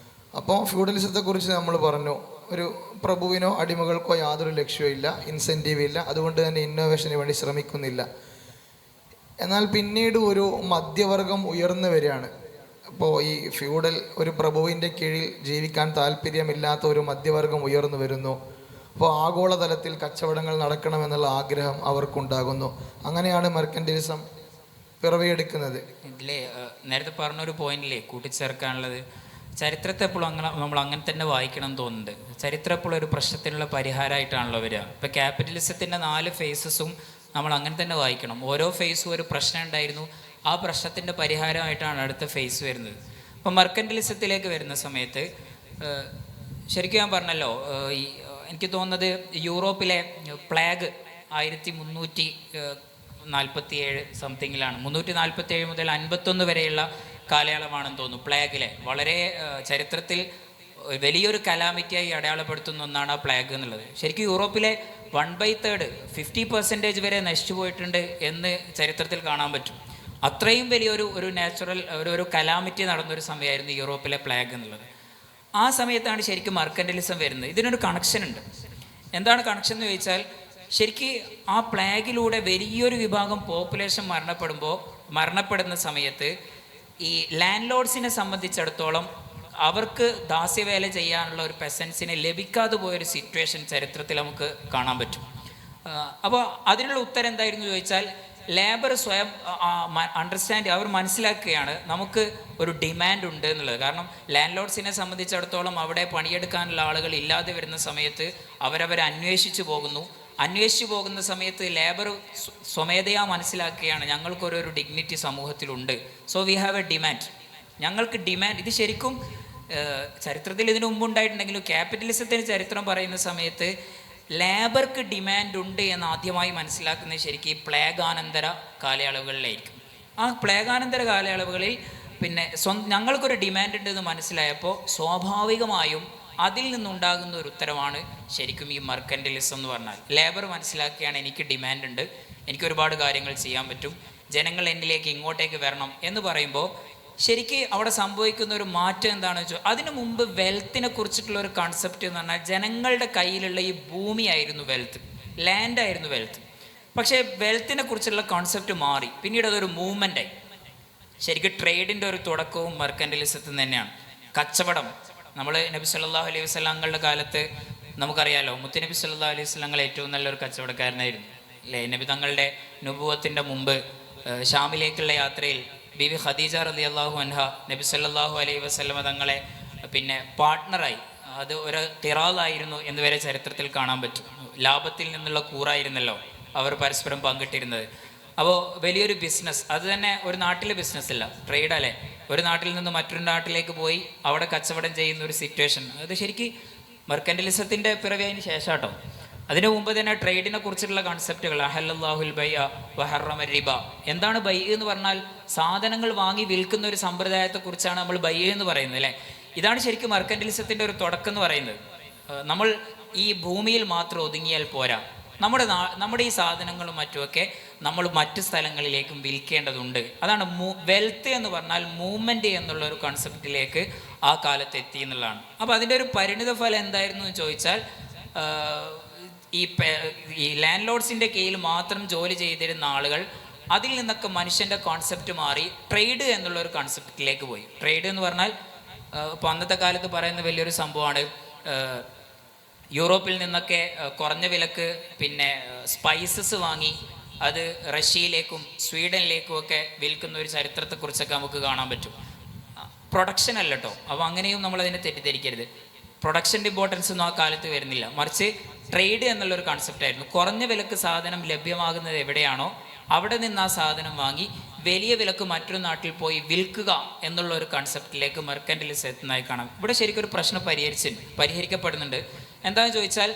അപ്പോൾ ഫ്യൂഡലിസത്തെക്കുറിച്ച് നമ്മൾ പറഞ്ഞു, ഒരു പ്രഭുവിനോ അടിമകൾക്കോ യാതൊരു ലക്ഷ്യവും ഇല്ല, ഇൻസെൻറ്റീവ് ഇല്ല, അതുകൊണ്ട് തന്നെ ഇന്നോവേഷന് വേണ്ടി ശ്രമിക്കുന്നില്ല. എന്നാൽ പിന്നീട് ഒരു മധ്യവർഗം ഉയർന്നു വരികയാണ്. അപ്പോൾ ഈ ഫ്യൂഡൽ ഒരു പ്രഭുവിൻ്റെ കീഴിൽ ജീവിക്കാൻ താല്പര്യമില്ലാത്ത ഒരു മധ്യവർഗം ഉയർന്നു വരുന്നു. അപ്പോൾ ആഗോളതലത്തിൽ കച്ചവടങ്ങൾ നടക്കണമെന്നുള്ള ആഗ്രഹം അവർക്കുണ്ടാകുന്നു. അങ്ങനെയാണ് മെർക്കന്റിലിസം പിറവിയെടുക്കുന്നത്. ഇതിലെ നേരത്തെ പറഞ്ഞൊരു പോയിന്റില്ലേ കൂട്ടിച്ചേർക്കാനുള്ളത്, ചരിത്രത്തെ എപ്പോഴും നമ്മൾ അങ്ങനെ തന്നെ വായിക്കണം എന്ന് തോന്നുന്നുണ്ട്. ചരിത്രം എപ്പോഴും ഒരു പ്രശ്നത്തിനുള്ള പരിഹാരമായിട്ടാണല്ലോ വരിക. ഇപ്പോൾ ക്യാപിറ്റലിസത്തിൻ്റെ 4 ഫേസസും നമ്മൾ അങ്ങനെ തന്നെ വായിക്കണം. ഓരോ ഫേസും ഒരു പ്രശ്നം ഉണ്ടായിരുന്നു, ആ ആ പ്രശ്നത്തിൻ്റെ പരിഹാരമായിട്ടാണ് അടുത്ത ഫേസ് വരുന്നത്. അപ്പോൾ മെർക്കന്റലിസത്തിലേക്ക് വരുന്ന സമയത്ത് ശരിക്കും ഞാൻ പറഞ്ഞല്ലോ, എനിക്ക് തോന്നുന്നത് യൂറോപ്പിലെ പ്ലേഗ് 1347 സംതിങ്ങിലാണ്, 347 മുതൽ 51 വരെയുള്ള കാലയളവാണെന്ന് തോന്നുന്നു. പ്ലേഗിലെ വളരെ ചരിത്രത്തിൽ വലിയൊരു കലാമിറ്റിയായി അടയാളപ്പെടുത്തുന്ന ഒന്നാണ് ആ പ്ലേഗ് എന്നുള്ളത്. ശരിക്കും യൂറോപ്പിലെ 1/3 50% വരെ നശിച്ചു പോയിട്ടുണ്ട് എന്ന് ചരിത്രത്തിൽ കാണാൻ പറ്റും. അത്രയും വലിയൊരു നാച്ചുറൽ ഒരു കലാമിറ്റി നടന്നൊരു സമയമായിരുന്നു യൂറോപ്പിലെ പ്ലേഗ് എന്നുള്ളത്. ആ സമയത്താണ് ശരിക്കും മെർക്കന്റലിസം വരുന്നത്. ഇതിനൊരു കണക്ഷൻ ഉണ്ട്. എന്താണ് കണക്ഷൻ എന്ന് ചോദിച്ചാൽ, ശരിക്കും ആ പ്ലേഗിലൂടെ വലിയൊരു വിഭാഗം പോപ്പുലേഷൻ മരണപ്പെടുന്ന സമയത്ത് ഈ ലാൻഡ് ലോഡ്സിനെ സംബന്ധിച്ചിടത്തോളം അവർക്ക് ദാസ്യവേല ചെയ്യാനുള്ള ഒരു പെസൻസിനെ ലഭിക്കാതെ പോയൊരു സിറ്റുവേഷൻ ചരിത്രത്തിൽ നമുക്ക് കാണാൻ പറ്റും. അപ്പോൾ അതിനുള്ള ഉത്തരം എന്തായിരുന്നു ചോദിച്ചാൽ, ലേബർ സ്വയം അവർ മനസ്സിലാക്കുകയാണ് നമുക്ക് ഒരു ഡിമാൻഡ് ഉണ്ട് എന്നുള്ളത്. കാരണം ലാൻഡ് ലോഡ്സിനെ സംബന്ധിച്ചിടത്തോളം അവിടെ പണിയെടുക്കാനുള്ള ആളുകൾ ഇല്ലാതെ വരുന്ന സമയത്ത് അവരവരെ അന്വേഷിച്ചു പോകുന്ന സമയത്ത് ലേബർ സ്വമേധയാ മനസ്സിലാക്കുകയാണ് ഞങ്ങൾക്കൊരു ഡിഗ്നിറ്റി സമൂഹത്തിലുണ്ട്. So we have A demand, ഞങ്ങൾക്ക് ഡിമാൻഡ്. ഇത് ശരിക്കും ചരിത്രത്തിൽ ഇതിനു മുമ്പ് ഉണ്ടായിട്ടുണ്ടെങ്കിലും ക്യാപിറ്റലിസത്തിന് ചരിത്രം പറയുന്ന സമയത്ത് ലേബർക്ക് ഡിമാൻഡ് ഉണ്ട് എന്ന് ആദ്യമായി മനസ്സിലാക്കുന്നത് ശരിക്കും ഈ പ്ലേഗാനന്തര കാലയളവുകളിലായിരിക്കും. ആ പ്ലേഗാനന്തര കാലയളവുകളിൽ പിന്നെ ഞങ്ങൾക്കൊരു ഡിമാൻഡ് ഉണ്ട് എന്ന് മനസ്സിലായപ്പോൾ സ്വാഭാവികമായും അതിൽ നിന്നുണ്ടാകുന്ന ഒരു ഉത്തരവാണ് ശരിക്കും ഈ മെർക്കന്റലിസം എന്ന് പറഞ്ഞാൽ. ലേബർ മനസ്സിലാക്കുകയാണ് എനിക്ക് ഡിമാൻഡ് ഉണ്ട്, എനിക്ക് ഒരുപാട് കാര്യങ്ങൾ ചെയ്യാൻ പറ്റും, ജനങ്ങൾ എന്നിലേക്ക് ഇങ്ങോട്ടേക്ക് വരണം എന്ന് പറയുമ്പോൾ ശരിക്ക് അവിടെ സംഭവിക്കുന്ന ഒരു മാറ്റം എന്താണെന്ന് വെച്ചാൽ, അതിനു മുമ്പ് വെൽത്തിനെ കുറിച്ചിട്ടുള്ള ഒരു കൺസെപ്റ്റ് എന്ന് പറഞ്ഞാൽ ജനങ്ങളുടെ കയ്യിലുള്ള ഈ ഭൂമിയായിരുന്നു വെൽത്ത്, ലാൻഡായിരുന്നു വെൽത്ത്. പക്ഷേ വെൽത്തിനെ കുറിച്ചുള്ള കോൺസെപ്റ്റ് മാറി, പിന്നീട് അതൊരു മൂവ്മെൻ്റായി. ശരിക്കും ട്രേഡിൻ്റെ ഒരു തുടക്കവും മെർക്കന്റലിസത്തിൽ തന്നെയാണ്. കച്ചവടം, നമ്മൾ നബി സല്ലല്ലാഹു അലൈഹി വസല്ലങ്ങളുടെ കാലത്ത് നമുക്കറിയാലോ, മുത്തുനബി സല്ലല്ലാഹു അലൈഹി വസല്ലങ്ങൾ ഏറ്റവും നല്ലൊരു കച്ചവടക്കാരനായിരുന്നു അല്ലേ. നബി തങ്ങളുടെ നുബുവത്തിൻ്റെ മുമ്പ് ഷാമിലേക്കുള്ള യാത്രയിൽ ബീവി ഖദീജ റളിയല്ലാഹു അൻഹ നബി സല്ലല്ലാഹു അലൈഹി വസല്ലമ തങ്ങളെ പിന്നെ പാർട്ട്ണറായി, അത് ഒരു ഖിറാലായിരുന്നു എന്ന് വരെ ചരിത്രത്തിൽ കാണാൻ പറ്റും. ലാഭത്തിൽ നിന്നുള്ള കൂറായിരുന്നല്ലോ അവർ പരസ്പരം പങ്കിട്ടിരുന്നത്. അപ്പോൾ വലിയൊരു ബിസിനസ്, അത് തന്നെ ഒരു നാട്ടിലെ ബിസിനസ് അല്ല, ട്രേഡ് അല്ലേ. ഒരു നാട്ടിൽ നിന്ന് മറ്റൊരു നാട്ടിലേക്ക് പോയി അവിടെ കച്ചവടം ചെയ്യുന്ന ഒരു സിറ്റുവേഷൻ, അത് ശരിക്കും മെർക്കന്റലിസത്തിൻ്റെ പിറവിയതിന് ശേഷം കേട്ടോ. അതിനു മുമ്പ് തന്നെ ട്രേഡിനെ കുറിച്ചുള്ള കൺസെപ്റ്റുകൾ, അഹല്ലല്ലാഹുൽ ബൈഅ വഹറമ റിബ. എന്താണ് ബൈ എന്ന് പറഞ്ഞാൽ? സാധനങ്ങൾ വാങ്ങി വിൽക്കുന്ന ഒരു സമ്പ്രദായത്തെക്കുറിച്ചാണ് നമ്മൾ ബൈ എന്ന് പറയുന്നത് അല്ലേ. ഇതാണ് ശരിക്കും മെർക്കന്റലിസത്തിൻ്റെ ഒരു തുടക്കം എന്ന് പറയുന്നത്. നമ്മൾ ഈ ഭൂമിയിൽ മാത്രം ഒതുങ്ങിയാൽ പോരാ, നമ്മുടെ ഈ സാധനങ്ങളും മറ്റുമൊക്കെ നമ്മൾ മറ്റു സ്ഥലങ്ങളിലേക്കും വിൽക്കേണ്ടതുണ്ട്. അതാണ് വെൽത്ത് എന്ന് പറഞ്ഞാൽ മൂവ്മെൻറ്റ് എന്നുള്ള ഒരു കൺസെപ്റ്റിലേക്ക് ആ കാലത്ത് എത്തി എന്നുള്ളതാണ്. അപ്പോൾ അതിൻ്റെ ഒരു പരിണിത ഫലം എന്തായിരുന്നു എന്ന് ചോദിച്ചാൽ, ഈ ലാൻഡ് ലോഡ്സിൻ്റെ കീഴിൽ മാത്രം ജോലി ചെയ്തിരുന്ന ആളുകൾ അതിൽ നിന്നൊക്കെ മനുഷ്യൻ്റെ കോൺസെപ്റ്റ് മാറി ട്രേഡ് എന്നുള്ളൊരു കോൺസെപ്റ്റിലേക്ക് പോയി. ട്രേഡ് എന്ന് പറഞ്ഞാൽ ഇപ്പോൾ അന്നത്തെ കാലത്ത് പറയുന്ന വലിയൊരു സംഭവമാണ്. യൂറോപ്പിൽ നിന്നൊക്കെ കുറഞ്ഞ വിലക്ക് പിന്നെ സ്പൈസസ് വാങ്ങി അത് റഷ്യയിലേക്കും സ്വീഡനിലേക്കും ഒക്കെ വിൽക്കുന്ന ഒരു ചരിത്രത്തെക്കുറിച്ചൊക്കെ നമുക്ക് കാണാൻ പറ്റും. പ്രൊഡക്ഷൻ അല്ല കേട്ടോ, അപ്പോൾ അങ്ങനെയും നമ്മളതിനെ തെറ്റിദ്ധരിക്കരുത്. പ്രൊഡക്ഷൻ്റെ ഇമ്പോർട്ടൻസ് ഒന്നും ആ കാലത്ത് വരുന്നില്ല, മറിച്ച് ട്രേഡ് എന്നുള്ളൊരു കൺസെപ്റ്റായിരുന്നു. കുറഞ്ഞ വിലക്ക് സാധനം ലഭ്യമാകുന്നത് എവിടെയാണോ അവിടെ നിന്ന് ആ സാധനം വാങ്ങി വലിയ വിലക്ക് മറ്റൊരു നാട്ടിൽ പോയി വിൽക്കുക എന്നുള്ള ഒരു കൺസെപ്റ്റിലേക്ക് മെർക്കന്റലിസം എത്തുന്നതായി കാണാം. ഇവിടെ ശരിക്കും ഒരു പ്രശ്നം പരിഹരിക്കപ്പെടുന്നുണ്ട്. എന്താണെന്ന് ചോദിച്ചാൽ,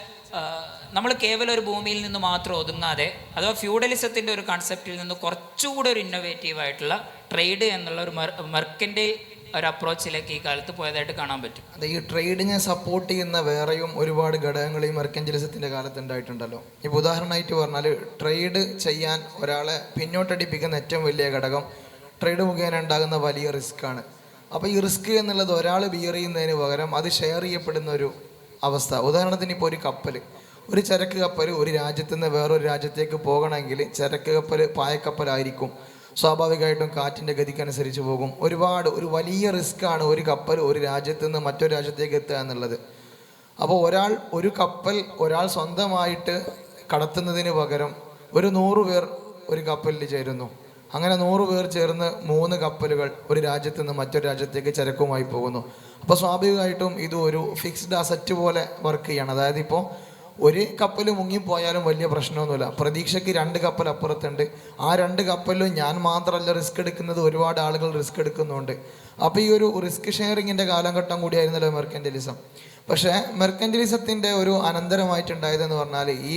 നമ്മൾ കേവലം ഒരു ഭൂമിയിൽ നിന്ന് മാത്രം ഒതുങ്ങാതെ, അഥവാ ഫ്യൂഡലിസത്തിൻ്റെ ഒരു കൺസെപ്റ്റിൽ നിന്ന് കുറച്ചുകൂടെ ഒരു ഇന്നോവേറ്റീവായിട്ടുള്ള ട്രേഡ് എന്നുള്ള ഒരു മെർക്കന്റൈൽ ഒരു അപ്രോച്ചിലേക്ക് ഈ കാലത്ത് പോയതായിട്ട് കാണാൻ പറ്റും. അത് ഈ ട്രേഡിനെ സപ്പോർട്ട് ചെയ്യുന്ന വേറെയും ഒരുപാട് ഘടകങ്ങൾ ഈ മെർക്കന്റലിസത്തിൻ്റെ കാലത്ത് ഉണ്ടായിട്ടുണ്ടല്ലോ. ഇപ്പോൾ ഉദാഹരണമായിട്ട് പറഞ്ഞാൽ, ട്രേഡ് ചെയ്യാൻ ഒരാളെ പിന്നോട്ടടിപ്പിക്കുന്ന ഏറ്റവും വലിയ ഘടകം ട്രേഡ് മുഖേന ഉണ്ടാകുന്ന വലിയ റിസ്ക്കാണ്. അപ്പോൾ ഈ റിസ്ക് എന്നുള്ളത് ഒരാൾ ബിയർ ചെയ്യുന്നതിന് പകരം അത് ഷെയർ ചെയ്യപ്പെടുന്ന ഒരു അവസ്ഥ. ഉദാഹരണത്തിന് ഇപ്പോൾ ഒരു ചരക്ക് കപ്പൽ ഒരു രാജ്യത്ത് നിന്ന് വേറൊരു രാജ്യത്തേക്ക് പോകണമെങ്കിൽ ചരക്ക് കപ്പൽ പായക്കപ്പലായിരിക്കും. സ്വാഭാവികമായിട്ടും കാറ്റിൻ്റെ ഗതിക്കനുസരിച്ച് പോകും. ഒരു വലിയ റിസ്ക്കാണ് ഒരു കപ്പൽ ഒരു രാജ്യത്ത് നിന്ന് മറ്റൊരു രാജ്യത്തേക്ക് എത്തുക എന്നുള്ളത്. അപ്പോൾ ഒരു കപ്പൽ സ്വന്തമായിട്ട് കടത്തുന്നതിന് പകരം 100 പേർ ഒരു കപ്പലിൽ ചേരുന്നു. അങ്ങനെ 100 പേർ ചേർന്ന് 3 കപ്പലുകൾ ഒരു രാജ്യത്ത് നിന്ന് മറ്റൊരു രാജ്യത്തേക്ക് ചരക്കുമായി പോകുന്നു. അപ്പോൾ സ്വാഭാവികമായിട്ടും ഇത് ഒരു ഫിക്സ്ഡ് അസറ്റ് പോലെ വർക്ക് ചെയ്യണം. അതായത് ഇപ്പോൾ ഒരു കപ്പൽ മുങ്ങിപ്പോയാലും വലിയ പ്രശ്നമൊന്നുമില്ല. പ്രതീക്ഷയ്ക്ക് 2 കപ്പൽ അപ്പുറത്തുണ്ട്. ആ 2 കപ്പലിലും ഞാൻ മാത്രമല്ല റിസ്ക് എടുക്കുന്നത്, ഒരുപാട് ആളുകൾ റിസ്ക് എടുക്കുന്നുണ്ട്. അപ്പോൾ ഈ ഒരു റിസ്ക് ഷെയറിങ്ങിൻ്റെ കാലഘട്ടം കൂടിയായിരുന്നല്ലോ മെർക്കൻറ്റലിസം. പക്ഷേ മെർക്കൻറ്റലിസത്തിൻ്റെ ഒരു അനന്തരമായിട്ടുണ്ടായതെന്ന് പറഞ്ഞാൽ ഈ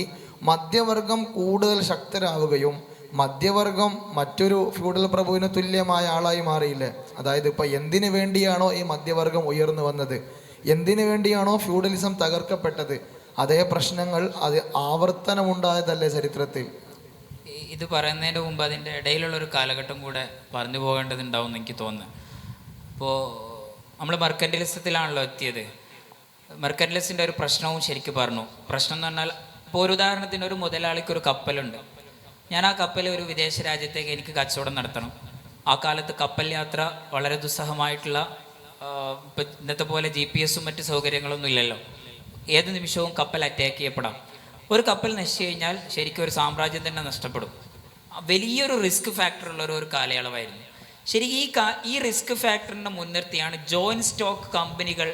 മധ്യവർഗം കൂടുതൽ ശക്തരാവുകയും മധ്യവർഗം മറ്റൊരു ഫ്യൂഡൽ പ്രഭുവിന് തുല്യമായ ആളായി മാറിയില്ലേ. അതായത് ഇപ്പോൾ എന്തിനു വേണ്ടിയാണോ ഈ മധ്യവർഗം ഉയർന്നു വന്നത്, എന്തിനു വേണ്ടിയാണോ ഫ്യൂഡലിസം തകർക്കപ്പെട്ടത്, അതേ പ്രശ്നങ്ങൾ അത് ആവർത്തനമുണ്ടായതല്ലേ ചരിത്രത്തിൽ. ഇത് പറയുന്നതിന് മുമ്പ് അതിൻ്റെ ഇടയിലുള്ളൊരു കാലഘട്ടം കൂടെ പറഞ്ഞു പോകേണ്ടതുണ്ടാവും എന്ന് എനിക്ക് തോന്നുന്നു. ഇപ്പോൾ നമ്മൾ മെർക്കൻറ്റലിസത്തിലാണല്ലോ എത്തിയത്. മെർക്കൻറ്റലിസത്തിൻ്റെ ഒരു പ്രശ്നവും ശരിക്കും പറഞ്ഞു. പ്രശ്നം എന്ന് പറഞ്ഞാൽ, ഇപ്പോൾ ഒരു ഉദാഹരണത്തിന് ഒരു മുതലാളിക്ക് ഒരു കപ്പലുണ്ട്. ഞാൻ ആ കപ്പൽ ഒരു വിദേശ രാജ്യത്തേക്ക് എനിക്ക് കച്ചവടം നടത്തണം. ആ കാലത്ത് കപ്പൽ യാത്ര വളരെ ദുസ്സഹമായിട്ടുള്ള, ഇപ്പം ഇന്നത്തെ പോലെ GPS മറ്റ് സൗകര്യങ്ങളൊന്നും ഇല്ലല്ലോ. ഏത് നിമിഷവും കപ്പൽ അറ്റാക്ക് ചെയ്യപ്പെടാം. ഒരു കപ്പൽ നശിച്ചു കഴിഞ്ഞാൽ ശരിക്കും ഒരു സാമ്രാജ്യം തന്നെ നഷ്ടപ്പെടും. വലിയൊരു റിസ്ക് ഫാക്ടറുള്ള ഒരു കാലയളവായിരുന്നു. ശരിക്കും ഈ റിസ്ക് ഫാക്ടറിനെ മുൻനിർത്തിയാണ് ജോയിൻറ്റ് സ്റ്റോക്ക് കമ്പനികൾ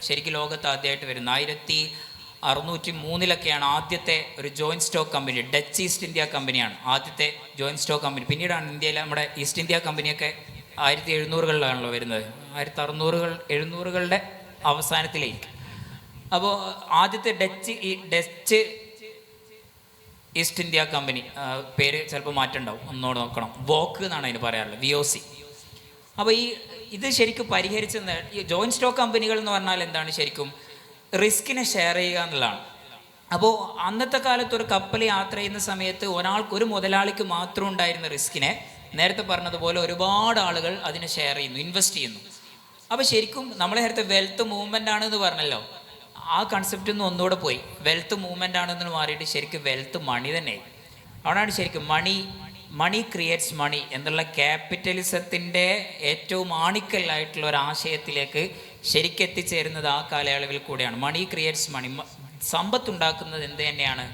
ശരിക്കും ലോകത്ത് ആദ്യമായിട്ട് വരുന്നത്. 1603 ആദ്യത്തെ ഒരു joint stock company. Dutch east India കമ്പനിയാണ് ആദ്യത്തെ ജോയിൻറ്റ് സ്റ്റോക്ക് കമ്പനി. പിന്നീടാണ് ഇന്ത്യയിലെ നമ്മുടെ ഈസ്റ്റ് ഇന്ത്യ കമ്പനിയൊക്കെ 1700-കളിലാണല്ലോ വരുന്നത്, 1600-700-കളുടെ അവസാനത്തിലേക്ക്. അപ്പോൾ ആദ്യത്തെ ഡച്ച് ഈസ്റ്റ് ഇന്ത്യ കമ്പനി, പേര് ചിലപ്പോൾ മാറ്റമുണ്ടാവും, ഒന്നോട് നോക്കണം, വോക്ക് എന്നാണ് അതിന് പറയാറുള്ളത്, VOC. അപ്പോൾ ഇത് ശരിക്കും പരിഹരിച്ചെന്ന്, ഈ ജോയിൻറ്റ് സ്റ്റോക്ക് കമ്പനികൾ എന്ന് പറഞ്ഞാൽ എന്താണ്, ശരിക്കും റിസ്കിനെ ഷെയർ ചെയ്യുക എന്നുള്ളതാണ്. അപ്പോൾ അന്നത്തെ കാലത്ത് ഒരു കപ്പൽ യാത്ര ചെയ്യുന്ന സമയത്ത് ഒരു മുതലാളിക്ക് മാത്രം ഉണ്ടായിരുന്ന റിസ്കിനെ നേരത്തെ പറഞ്ഞതുപോലെ ഒരുപാട് ആളുകൾ അതിനെ ഷെയർ ചെയ്യുന്നു, ഇൻവെസ്റ്റ് ചെയ്യുന്നു. അപ്പോൾ ശരിക്കും നമ്മൾ നേരത്തെ വെൽത്ത് മൂവ്മെൻ്റ് ആണെന്ന് പറഞ്ഞല്ലോ, ആ കൺസെപ്റ്റ് ഒന്നും ഒന്നുകൂടെ പോയി. വെൽത്ത് മൂവ്മെൻ്റ് ആണെന്ന് മാറിയിട്ട് ശരിക്കും വെൽത്ത് മണി തന്നെ. അവിടെയാണ് ശരിക്കും മണി ക്രിയേറ്റ്സ് മണി എന്നുള്ള ക്യാപിറ്റലിസത്തിൻ്റെ ഏറ്റവും ആണിക്കല്ലായിട്ടുള്ള ഒരു ആശയത്തിലേക്ക് ശരിക്കും എത്തിച്ചേരുന്നത് ആ കാലയളവിൽ കൂടെയാണ്. മണി ക്രിയേറ്റ്സ് മണി, സമ്പത്തുണ്ടാക്കുന്നത് എന്ത് തന്നെയാണ്.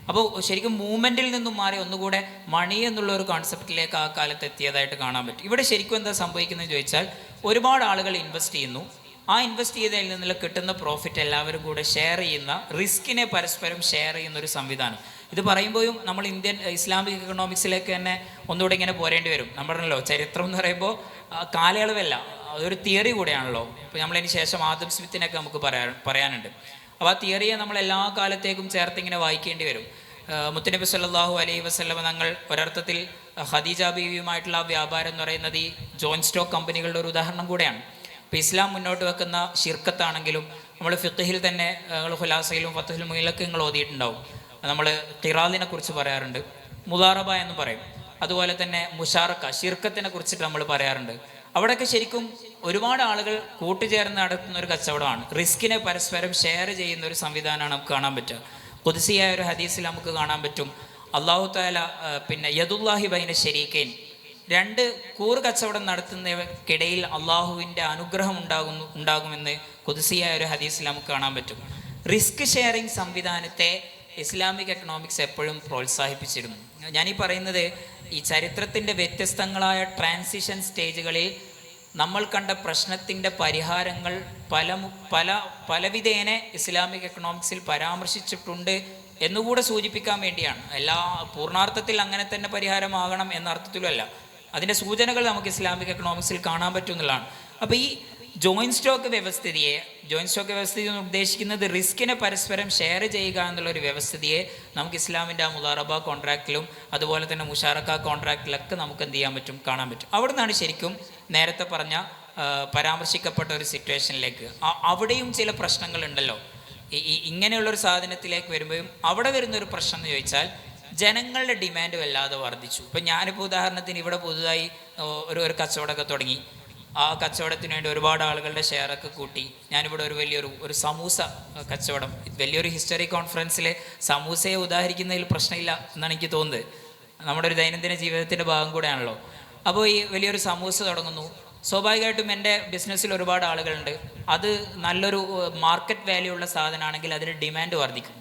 അപ്പോൾ ശരിക്കും മൂവ്മെൻറ്റിൽ നിന്നും മാറി ഒന്നുകൂടെ മണി എന്നുള്ള ഒരു കോൺസെപ്റ്റിലേക്ക് ആ കാലത്ത് എത്തിയതായിട്ട് കാണാൻ പറ്റും. ഇവിടെ ശരിക്കും എന്താ സംഭവിക്കുന്നതെന്ന് ചോദിച്ചാൽ, ഒരുപാട് ആളുകൾ ഇൻവെസ്റ്റ് ചെയ്യുന്നു. ആ ഇൻവെസ്റ്റ് ചെയ്തതിൽ നിന്നുള്ള കിട്ടുന്ന പ്രോഫിറ്റ് എല്ലാവരും കൂടെ ഷെയർ ചെയ്യുന്ന, റിസ്കിനെ പരസ്പരം ഷെയർ ചെയ്യുന്ന ഒരു സംവിധാനം. ഇത് പറയുമ്പോഴും നമ്മൾ ഇസ്ലാമിക് എക്കണോമിക്സിലേക്ക് തന്നെ ഒന്നുകൂടെ ഇങ്ങനെ പോരേണ്ടി വരും. നമ്മളല്ലോ ചരിത്രം എന്ന് പറയുമ്പോൾ കാലയളവല്ല, അതൊരു തിയറി കൂടെയാണല്ലോ. ഇപ്പോൾ നമ്മളതിന് ശേഷം ആദം സ്മിത്തിനൊക്കെ നമുക്ക് പറയാനുണ്ട്. അപ്പോൾ ആ തിയറിയെ നമ്മൾ എല്ലാ കാലത്തേക്കും ചേർത്ത് ഇങ്ങനെ വായിക്കേണ്ടി വരും. മുത്തുനബി സല്ലല്ലാഹു അലൈഹി വസല്ലം തങ്ങൾ ഒരർത്ഥത്തിൽ ഖദീജ ബീവിയുമായിട്ടുള്ള ആ വ്യാപാരം എന്ന് പറയുന്നത് ഈ ജോയിൻറ്റ് സ്റ്റോക്ക് കമ്പനികളുടെ ഒരു ഉദാഹരണം കൂടെയാണ്. ഇപ്പോൾ ഇസ്ലാം മുന്നോട്ട് വെക്കുന്ന ഷിർക്കത്താണെങ്കിലും നമ്മൾ ഫിഖ്ഹിൽ തന്നെ ഖുലാസയിലും ഫത്ഹുൽ മുഈനിലൊക്കെ നിങ്ങൾ ഓതിയിട്ടുണ്ടാവും. നമ്മൾ ഖിറാലിനെ കുറിച്ച് പറയാറുണ്ട്, മുദാറബ എന്ന് പറയും. അതുപോലെ തന്നെ മുഷാറക്ക, ഷിർക്കത്തിനെ കുറിച്ചിട്ട് നമ്മൾ പറയാറുണ്ട്. അവിടെയൊക്കെ ശരിക്കും ഒരുപാട് ആളുകൾ കൂട്ടുചേർന്ന് നടത്തുന്ന ഒരു കച്ചവടമാണ്. റിസ്കിനെ പരസ്പരം ഷെയർ ചെയ്യുന്ന ഒരു സംവിധാനമാണ് നമുക്ക് കാണാൻ പറ്റുക. ഖുദ്സിയായ ഒരു ഹദീസിൽ നമുക്ക് കാണാൻ പറ്റും, അല്ലാഹു തആല യദുല്ലാഹി ബൈന ശരീക്കൈൻ, 2 കൂറ് കച്ചവടം നടത്തുന്നവർക്കിടയിൽ അള്ളാഹുവിൻ്റെ അനുഗ്രഹം ഉണ്ടാകുമെന്ന് ഖുദ്സിയായ ഒരു ഹദീസിൽ നമുക്ക് കാണാൻ പറ്റും. റിസ്ക് ഷെയറിങ് സംവിധാനത്തെ ഇസ്ലാമിക് എക്കണോമിക്സ് എപ്പോഴും പ്രോത്സാഹിപ്പിച്ചിരുന്നു. ഞാനീ പറയുന്നത് ഈ ചരിത്രത്തിൻ്റെ വ്യത്യസ്തങ്ങളായ ട്രാൻസിഷൻ സ്റ്റേജുകളിൽ നമ്മൾ കണ്ട പ്രശ്നത്തിൻ്റെ പരിഹാരങ്ങൾ പലവിധേന ഇസ്ലാമിക് എക്കണോമിക്സിൽ പരാമർശിച്ചിട്ടുണ്ട് എന്നുകൂടെ സൂചിപ്പിക്കാൻ വേണ്ടിയാണ്. എല്ലാ പൂർണ്ണാർത്ഥത്തിൽ അങ്ങനെ തന്നെ പരിഹാരമാകണം എന്ന അർത്ഥത്തിലുമല്ല, അതിൻ്റെ സൂചനകൾ നമുക്ക് ഇസ്ലാമിക് എക്കണോമിക്സിൽ കാണാൻ പറ്റും എന്നുള്ളതാണ്. അപ്പോൾ ഈ ജോയിൻറ്റ് സ്റ്റോക്ക് വ്യവസ്ഥിതിയെ എന്ന് ഉദ്ദേശിക്കുന്നത് റിസ്കിനെ പരസ്പരം ഷെയർ ചെയ്യുക എന്നുള്ളൊരു വ്യവസ്ഥിതിയെ നമുക്ക് ഇസ്ലാമിൻ്റെ ആ മുദാറബ കോൺട്രാക്റ്റിലും അതുപോലെ തന്നെ മുഷാറക്ക കോൺട്രാക്റ്റിലൊക്കെ നമുക്ക് എന്ത് ചെയ്യാൻ പറ്റും, കാണാൻ പറ്റും. അവിടെ നിന്നാണ് ശരിക്കും നേരത്തെ പറഞ്ഞ പരാമർശിക്കപ്പെട്ട ഒരു സിറ്റുവേഷനിലേക്ക്, അവിടെയും ചില പ്രശ്നങ്ങളുണ്ടല്ലോ. ഇങ്ങനെയുള്ളൊരു സാധനത്തിലേക്ക് വരുമ്പോഴും അവിടെ വരുന്നൊരു പ്രശ്നം എന്ന് ചോദിച്ചാൽ, ജനങ്ങളുടെ ഡിമാൻഡ് വല്ലാതെ വർദ്ധിച്ചു. ഇപ്പം ഞാനിപ്പോൾ ഉദാഹരണത്തിന് ഇവിടെ പുതുതായി ഒരു കച്ചവടമൊക്കെ തുടങ്ങി. ആ കച്ചവടത്തിന് വേണ്ടി ഒരുപാട് ആളുകളുടെ ഷെയറൊക്കെ കൂട്ടി ഞാനിവിടെ ഒരു സമൂസ കച്ചവടം, വലിയൊരു ഹിസ്റ്ററി കോൺഫറൻസിൽ സമൂസയെ ഉദാഹരിക്കുന്നതിൽ പ്രശ്നമില്ല എന്നാണ് എനിക്ക് തോന്നുന്നത്. നമ്മുടെ ഒരു ദൈനംദിന ജീവിതത്തിൻ്റെ ഭാഗം കൂടെയാണല്ലോ. അപ്പോൾ ഈ വലിയൊരു സമൂസ തുടങ്ങുന്നു. സ്വാഭാവികമായിട്ടും എൻ്റെ ബിസിനസ്സിൽ ഒരുപാട് ആളുകളുണ്ട്. അത് നല്ലൊരു മാർക്കറ്റ് വാല്യൂ ഉള്ള സാധനമാണെങ്കിൽ അതിന് ഡിമാൻഡ് വർദ്ധിക്കും.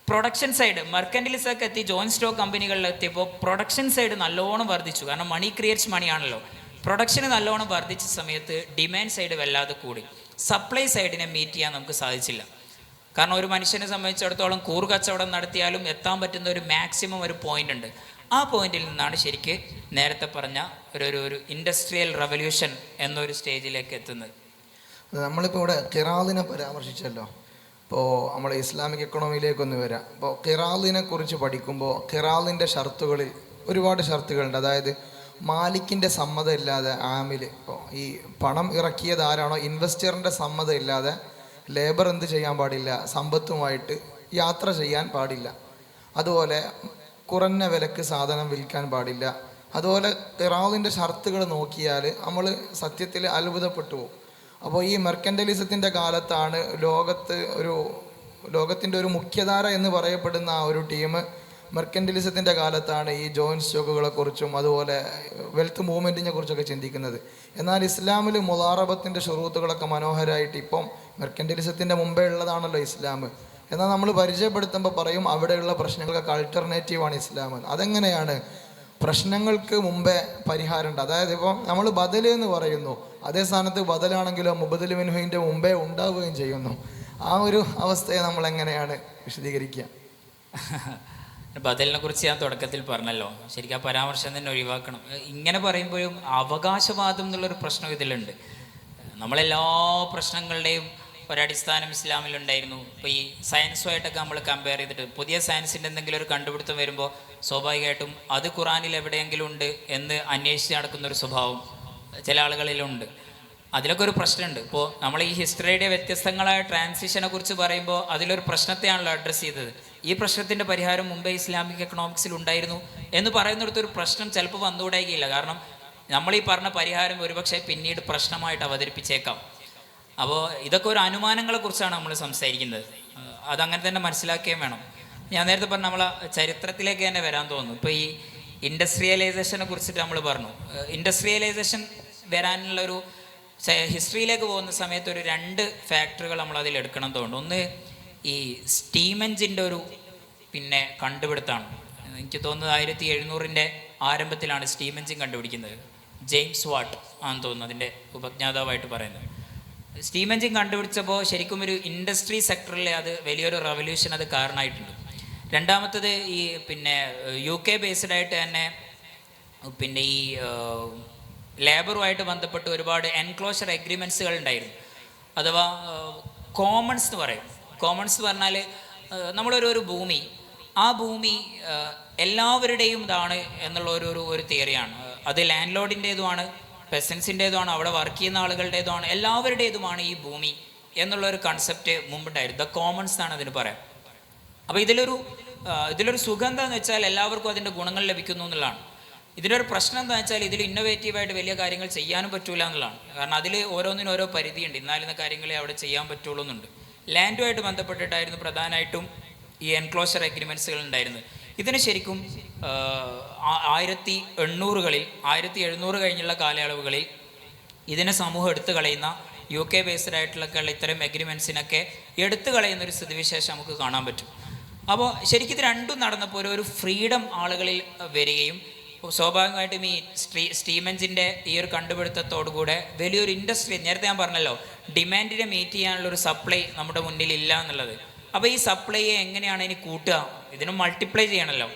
പ്രൊഡക്ഷൻ സൈഡ് മെർക്കൻറ്റലിസമൊക്കെ എത്തി, ജോയിൻറ്റ് സ്റ്റോക്ക് കമ്പനികളിൽ എത്തിയപ്പോൾ പ്രൊഡക്ഷൻ സൈഡ് നല്ലോണം വർദ്ധിച്ചു. കാരണം മണി ക്രിയേറ്റ്സ് മണിയാണല്ലോ. പ്രൊഡക്ഷന് നല്ലോണം വർദ്ധിച്ച സമയത്ത് ഡിമാൻഡ് സൈഡ് വല്ലാതെ കൂടി, സപ്ലൈ സൈഡിനെ മീറ്റ് ചെയ്യാൻ നമുക്ക് സാധിച്ചില്ല. കാരണം ഒരു മനുഷ്യനെ സംബന്ധിച്ചിടത്തോളം കൂറുകച്ചവടം നടത്തിയാലും എത്താൻ പറ്റുന്ന ഒരു മാക്സിമം ഒരു പോയിന്റ് ഉണ്ട്. ആ പോയിന്റിൽ നിന്നാണ് ശരിക്ക് നേരത്തെ പറഞ്ഞ ഒരു ഇൻഡസ്ട്രിയൽ റവല്യൂഷൻ എന്നൊരു സ്റ്റേജിലേക്ക് എത്തുന്നത്. നമ്മളിപ്പോൾ ഇവിടെ ഖിറാദിനെ പരാമർശിച്ചല്ലോ. ഇപ്പോൾ നമ്മൾ ഇസ്ലാമിക് എക്കണോമിയിലേക്കൊന്ന് വരാം. ഇപ്പോൾ ഖിറാദിനെ കുറിച്ച് പഠിക്കുമ്പോൾ ഖിറാദിൻ്റെ ഷർത്തുകളിൽ ഒരുപാട് ഷർത്തുകളുണ്ട്. അതായത് മാലിക്കിൻ്റെ സമ്മതം ഇല്ലാതെ ആമിൽ, ഇപ്പോൾ ഈ പണം ഇറക്കിയത് ആരാണോ ഇൻവെസ്റ്ററിൻ്റെ സമ്മതം ഇല്ലാതെ ലേബർ എന്ത് ചെയ്യാൻ പാടില്ല, സമ്പത്തുമായിട്ട് യാത്ര ചെയ്യാൻ പാടില്ല. അതുപോലെ കുറഞ്ഞ വിലക്ക് സാധനം വിൽക്കാൻ പാടില്ല. അതുപോലെ ഖിറാദിൻ്റെ ഷർത്തുകൾ നോക്കിയാൽ നമ്മൾ സത്യത്തിൽ അത്ഭുതപ്പെട്ടു പോകും. അപ്പോൾ ഈ മെർക്കൻറ്റലിസത്തിൻ്റെ കാലത്താണ് ലോകത്തിൻ്റെ ഒരു മുഖ്യധാര എന്ന് പറയപ്പെടുന്ന ആ ഒരു ടീം മെർക്കൻറ്റലിസത്തിൻ്റെ കാലത്താണ് ഈ ജോയിൻറ്റ് സ്റ്റോക്കുകളെക്കുറിച്ചും അതുപോലെ വെൽത്ത് മൂവ്മെൻറ്റിനെ കുറിച്ചൊക്കെ ചിന്തിക്കുന്നത്. എന്നാൽ ഇസ്ലാമിൽ മുളാറബത്തിൻ്റെ ഷുറൂത്തുകളൊക്കെ മനോഹരമായിട്ട് ഇപ്പം മെർക്കൻറ്റലിസത്തിൻ്റെ മുമ്പേ ഉള്ളതാണല്ലോ ഇസ്ലാം. എന്നാൽ നമ്മൾ പരിചയപ്പെടുത്തുമ്പോൾ പറയും അവിടെയുള്ള പ്രശ്നങ്ങൾക്ക് ആൾട്ടർനേറ്റീവാണ് ഇസ്ലാം. അതെങ്ങനെയാണ്? പ്രശ്നങ്ങൾക്ക് മുമ്പേ പരിഹാരമുണ്ട്. അതായത് ഇപ്പം നമ്മൾ ബദൽ എന്ന് പറയുന്നു, അതേ സ്ഥാനത്ത് ബദലാണെങ്കിലോ മുബദൽ മിൻഹുവിൻ്റെ മുമ്പേ ഉണ്ടാവുകയും ചെയ്യുന്നു. ആ ഒരു അവസ്ഥയെ നമ്മൾ എങ്ങനെയാണ് വിശദീകരിക്കുക? ബദലിനെ കുറിച്ച് ഞാൻ തുടക്കത്തിൽ പറഞ്ഞല്ലോ, ശരിക്കും ആ പരാമർശം തന്നെ ഒഴിവാക്കണം. ഇങ്ങനെ പറയുമ്പോഴും അവകാശവാദം എന്നുള്ളൊരു പ്രശ്നം ഇതിലുണ്ട്. നമ്മളെല്ലാ പ്രശ്നങ്ങളുടെയും ഒരടിസ്ഥാനം ഇസ്ലാമിലുണ്ടായിരുന്നു. ഇപ്പോൾ ഈ സയൻസുമായിട്ടൊക്കെ നമ്മൾ കമ്പയർ ചെയ്തിട്ട് പുതിയ സയൻസിൻ്റെ എന്തെങ്കിലും ഒരു കണ്ടുപിടുത്തം വരുമ്പോൾ സ്വാഭാവികമായിട്ടും അത് ഖുറാനിൽ എവിടെയെങ്കിലും ഉണ്ട് എന്ന് അന്വേഷിച്ച് നടക്കുന്നൊരു സ്വഭാവം ചില ആളുകളിലുണ്ട്. അതിലൊക്കെ ഒരു പ്രശ്നമുണ്ട്. ഇപ്പോൾ നമ്മൾ ഈ ഹിസ്റ്ററിയുടെ വ്യത്യസ്തങ്ങളായ ട്രാൻസിഷനെ കുറിച്ച് പറയുമ്പോൾ അതിലൊരു പ്രശ്നത്തെയാണല്ലോ അഡ്രസ്സ് ചെയ്തത്. ഈ പ്രശ്നത്തിൻ്റെ പരിഹാരം മുമ്പേ ഇസ്ലാമിക് എക്കണോമിക്സിൽ ഉണ്ടായിരുന്നു എന്ന് പറയുന്നിടത്തൊരു പ്രശ്നം ചിലപ്പോൾ വന്നുകൂടായികയില്ല. കാരണം നമ്മൾ ഈ പറഞ്ഞ പരിഹാരം ഒരുപക്ഷെ പിന്നീട് പ്രശ്നമായിട്ട് അവതരിപ്പിച്ചേക്കാം. അപ്പോൾ ഇതൊക്കെ ഒരു അനുമാനങ്ങളെ കുറിച്ചാണ് നമ്മൾ സംസാരിക്കുന്നത്. അതങ്ങനെ തന്നെ മനസ്സിലാക്കുകയും വേണം. ഞാൻ നേരത്തെ പറഞ്ഞ നമ്മളെ ചരിത്രത്തിലേക്ക് തന്നെ വരാൻ തോന്നുന്നു. ഇപ്പോൾ ഈ ഇൻഡസ്ട്രിയലൈസേഷനെ കുറിച്ചിട്ട് നമ്മൾ പറഞ്ഞു. ഇൻഡസ്ട്രിയലൈസേഷൻ വരാനുള്ളൊരു ഹിസ്റ്ററിയിലേക്ക് പോകുന്ന സമയത്ത് ഒരു 2 ഫാക്ടറുകൾ നമ്മൾ അതിൽ എടുക്കണം തോന്നുന്നു. ഒന്ന് ഈ സ്റ്റീം എഞ്ചിൻ്റെ ഒരു കണ്ടുപിടുത്തമാണ്. എനിക്ക് തോന്നുന്നത് 1700-ൻ്റെ ആരംഭത്തിലാണ് സ്റ്റീം എഞ്ചിൻ കണ്ടുപിടിക്കുന്നത്. ജെയിംസ് വാട്ട് ആണെന്ന് തോന്നുന്നു അതിൻ്റെ ഉപജ്ഞാതാവായിട്ട് പറയുന്നത്. സ്റ്റീം എഞ്ചിൻ കണ്ടുപിടിച്ചപ്പോൾ ശരിക്കും ഒരു ഇൻഡസ്ട്രി സെക്ടറിൽ അത് വലിയൊരു റവല്യൂഷൻ അത് കാരണമായിട്ടുണ്ട്. രണ്ടാമത്തത് ഈ UK ബേസ്ഡ് ആയിട്ട് തന്നെ ഈ ലേബറുമായിട്ട് ബന്ധപ്പെട്ട് ഒരുപാട് എൻക്ലോഷർ എഗ്രിമെൻറ്റ്സുകൾ ഉണ്ടായിരുന്നു. അഥവാ കോമൺസ് എന്ന് പറയും. കോമൺസ് പറഞ്ഞാൽ നമ്മളൊരു ഭൂമി, ആ ഭൂമി എല്ലാവരുടെയും ഇതാണ് എന്നുള്ള ഒരു തിയറിയാണ്. അത് ലാൻഡ് ലോഡിൻ്റേതുമാണ്, പെസൻസിൻ്റേതുമാണ്, അവിടെ വർക്ക് ചെയ്യുന്ന ആളുകളുടേതുമാണ്, എല്ലാവരുടേതുമാണ് ഈ ഭൂമി എന്നുള്ളൊരു കൺസെപ്റ്റ് മുമ്പുണ്ടായിരുന്നു. ദ കോമൺസ് എന്നാണ് അതിന് പറയാം. അപ്പോൾ ഇതിലൊരു സുഖം എന്താണെന്ന് വെച്ചാൽ എല്ലാവർക്കും അതിൻ്റെ ഗുണങ്ങൾ ലഭിക്കുന്നു എന്നുള്ളതാണ്. ഇതിലൊരു പ്രശ്നം എന്താണെന്ന് വെച്ചാൽ ഇതിൽ ഇന്നോവേറ്റീവായിട്ട് വലിയ കാര്യങ്ങൾ ചെയ്യാനും പറ്റൂല എന്നുള്ളതാണ്. കാരണം അതിൽ ഓരോന്നിനും ഓരോ പരിധിയുണ്ട്. ഇന്നാലുന്ന കാര്യങ്ങളെ അവിടെ ചെയ്യാൻ പറ്റുള്ളൂ എന്നുണ്ട്. ലാൻഡുമായിട്ട് ബന്ധപ്പെട്ടിട്ടായിരുന്നു പ്രധാനമായിട്ടും ഈ എൻക്ലോഷർ എഗ്രിമെൻറ്റ്സുകൾ ഉണ്ടായിരുന്നത്. ഇതിന് ശരിക്കും 1700 കഴിഞ്ഞുള്ള കാലയളവുകളിൽ ഇതിനെ സമൂഹം എടുത്തു കളയുന്ന UK ബേസ്ഡ് ആയിട്ടുള്ള ഇത്തരം എഗ്രിമെൻറ്റ്സിനൊക്കെ എടുത്തു കളയുന്നൊരു സ്ഥിതിവിശേഷം നമുക്ക് കാണാൻ പറ്റും. അപ്പോൾ ശരിക്കും ഇത് രണ്ടും നടന്നപ്പോൾ ഒരു ഫ്രീഡം ആളുകളിൽ വരികയും സ്വാഭാവികമായിട്ടും ഈ സ്റ്റീം എഞ്ചിൻ്റെ ഈ ഒരു കണ്ടുപിടുത്തത്തോടുകൂടെ വലിയൊരു ഇൻഡസ്ട്രി, നേരത്തെ ഞാൻ പറഞ്ഞല്ലോ ഡിമാൻഡിനെ മീറ്റ് ചെയ്യാനുള്ളൊരു സപ്ലൈ നമ്മുടെ മുന്നിൽ ഇല്ല എന്നുള്ളത്. അപ്പോൾ ഈ സപ്ലൈയെ എങ്ങനെയാണ് ഇനി കൂട്ടുക? ഇതിന് മൾട്ടിപ്ലൈ ചെയ്യണമല്ലോ.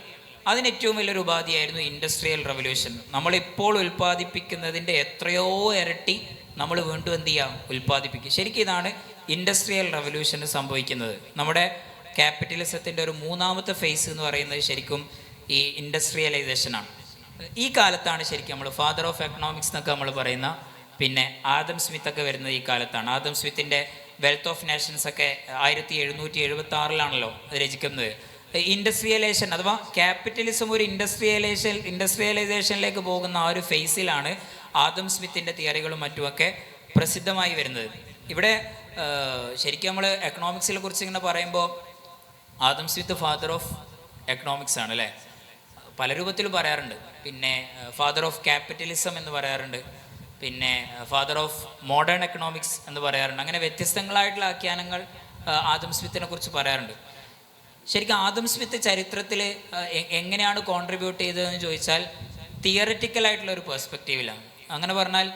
അതിന് ഏറ്റവും വലിയൊരു ഉപാധിയായിരുന്നു ഇൻഡസ്ട്രിയൽ റവല്യൂഷൻ. നമ്മളിപ്പോൾ ഉൽപ്പാദിപ്പിക്കുന്നതിൻ്റെ എത്രയോ ഇരട്ടി നമ്മൾ വീണ്ടും എന്ത് ചെയ്യുക? ഉൽപ്പാദിപ്പിക്കുക. ശരിക്കും ഇതാണ് ഇൻഡസ്ട്രിയൽ റവല്യൂഷന് സംഭവിക്കുന്നത്. നമ്മുടെ ക്യാപിറ്റലിസത്തിൻ്റെ ഒരു 3ാമത്തെ ഫേസ് എന്ന് പറയുന്നത് ശരിക്കും ഈ ഇൻഡസ്ട്രിയലൈസേഷനാണ്. ഈ കാലത്താണ് ശരിക്കും നമ്മൾ ഫാദർ ഓഫ് എക്കണോമിക്സ് എന്നൊക്കെ നമ്മൾ പറയുന്ന ആദം സ്മിത്ത് ഒക്കെ വരുന്നത് ഈ കാലത്താണ്. ആദം സ്മിത്തിൻ്റെ വെൽത്ത് ഓഫ് നേഷൻസ് ഒക്കെ 1776-ലാണല്ലോ രചിക്കുന്നത്. ഇൻഡസ്ട്രിയലൈസേഷൻ അഥവാ ക്യാപിറ്റലിസം ഒരു ഇൻഡസ്ട്രിയലൈസേഷനിലേക്ക് പോകുന്ന ആ ഒരു ഫേസിലാണ് ആദം സ്മിത്തിൻ്റെ തിയറികളും മറ്റുമൊക്കെ പ്രസിദ്ധമായി വരുന്നത്. ഇവിടെ ശരിക്കും നമ്മൾ എക്കണോമിക്സിനെ കുറിച്ച് ഇങ്ങനെ പറയുമ്പോൾ Adam Smith father of economics ആണ് അല്ലേ? പല രൂപത്തിൽ പറയാറുണ്ട്. ഫാദർ ഓഫ് ക്യാപിറ്റലിസം എന്ന് പറയാറുണ്ട്. ഫാദർ ഓഫ് മോഡേൺ എക്കണോമിക്സ് എന്ന് പറയാറുണ്ട്. അങ്ങനെ വ്യത്യസ്തങ്ങളായിട്ടുള്ള ആഖ്യാനങ്ങൾ ആദം സ്മിത്തിനെ കുറിച്ച് പറയാറുണ്ട്. ശരിക്കും ആദം സ്മിത്ത് ചരിത്രത്തിൽ എങ്ങനെയാണ് കോൺട്രിബ്യൂട്ട് ചെയ്തതെന്ന് ചോദിച്ചാൽ തിയററ്റിക്കലായിട്ടുള്ള ഒരു പെർസ്പെക്റ്റീവിലാണ്. അങ്ങനെ പറഞ്ഞാൽ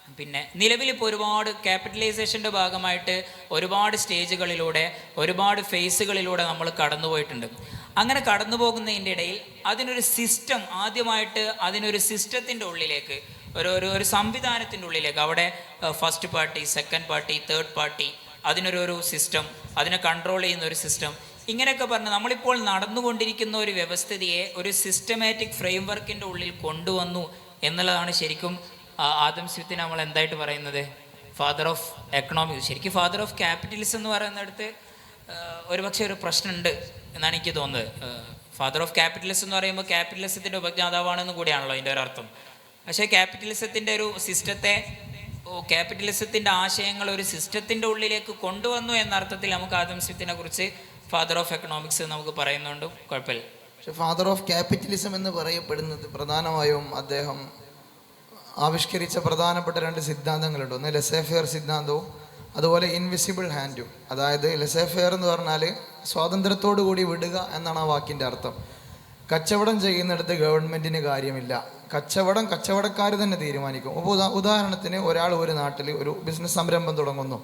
പിന്നെ നിലവിലിപ്പോൾ ഒരുപാട് ക്യാപിറ്റലൈസേഷൻ്റെ ഭാഗമായിട്ട് ഒരുപാട് സ്റ്റേജുകളിലൂടെ ഒരുപാട് ഫേസുകളിലൂടെ നമ്മൾ കടന്നു പോയിട്ടുണ്ട്. അങ്ങനെ കടന്നു പോകുന്നതിൻ്റെ ഇടയിൽ അതിനൊരു സിസ്റ്റം, ആദ്യമായിട്ട് അതിനൊരു സിസ്റ്റത്തിൻ്റെ ഉള്ളിലേക്ക്, ഒരു സംവിധാനത്തിൻ്റെ ഉള്ളിലേക്ക്, അവിടെ first party, second party, third party, അതിനൊരു സിസ്റ്റം, അതിനെ കൺട്രോൾ ചെയ്യുന്ന ഒരു സിസ്റ്റം, ഇങ്ങനെയൊക്കെ പറഞ്ഞ് നമ്മളിപ്പോൾ നടന്നുകൊണ്ടിരിക്കുന്ന ഒരു വ്യവസ്ഥിതിയെ ഒരു സിസ്റ്റമാറ്റിക് ഫ്രെയിം വർക്കിൻ്റെ ഉള്ളിൽ കൊണ്ടുവന്നു എന്നുള്ളതാണ് ശരിക്കും ആദം സ്മിത്തിനെ നമ്മൾ എന്തായിട്ട് പറയുന്നത്, ഫാദർ ഓഫ് എക്കണോമിക്സ്. ശരിക്കും ഫാദർ ഓഫ് ക്യാപിറ്റലിസം എന്ന് പറയുന്നിടത്ത് ഒരുപക്ഷെ ഒരു പ്രശ്നമുണ്ട് എന്നാണ് എനിക്ക് തോന്നുന്നത്. ഫാദർ ഓഫ് ക്യാപിറ്റലിസം എന്ന് പറയുമ്പോൾ ക്യാപിറ്റലിസത്തിൻ്റെ ഉപജ്ഞാതാവാണെന്ന് കൂടിയാണല്ലോ അതിൻ്റെ ഒരു അർത്ഥം. പക്ഷേ ക്യാപിറ്റലിസത്തിൻ്റെ ഒരു സിസ്റ്റത്തെ, ക്യാപിറ്റലിസത്തിൻ്റെ ആശയങ്ങൾ ഒരു സിസ്റ്റത്തിൻ്റെ ഉള്ളിലേക്ക് കൊണ്ടുവന്നു എന്ന അർത്ഥത്തിൽ നമുക്ക് ആദം സ്മിത്തിനെ കുറിച്ച് ഫാദർ ഓഫ് എക്കണോമിക്സ് നമുക്ക് പറയുന്നുണ്ട്, കുഴപ്പമില്ല. പക്ഷെ ഫാദർ ഓഫ് ക്യാപിറ്റലിസം എന്ന് പറയപ്പെടുന്നത് പ്രധാനമായും അദ്ദേഹം ആവിഷ്കരിച്ച പ്രധാനപ്പെട്ട 2 സിദ്ധാന്തങ്ങളുണ്ട്. ഒന്ന് ലെസേഫെയർ സിദ്ധാന്തവും അതുപോലെ ഇൻവിസിബിൾ ഹാൻഡും. അതായത് ലെസേഫെയർ എന്ന് പറഞ്ഞാൽ സ്വാതന്ത്ര്യത്തോടു കൂടി വിടുക എന്നാണ് ആ വാക്കിൻ്റെ അർത്ഥം. കച്ചവടം ചെയ്യുന്നിടത്ത് ഗവൺമെൻറ്റിന് കാര്യമില്ല, കച്ചവടക്കാർ തന്നെ തീരുമാനിക്കും. അപ്പോൾ ഉദാഹരണത്തിന് ഒരാൾ ഒരു നാട്ടിൽ ഒരു ബിസിനസ് സംരംഭം തുടങ്ങുന്നു,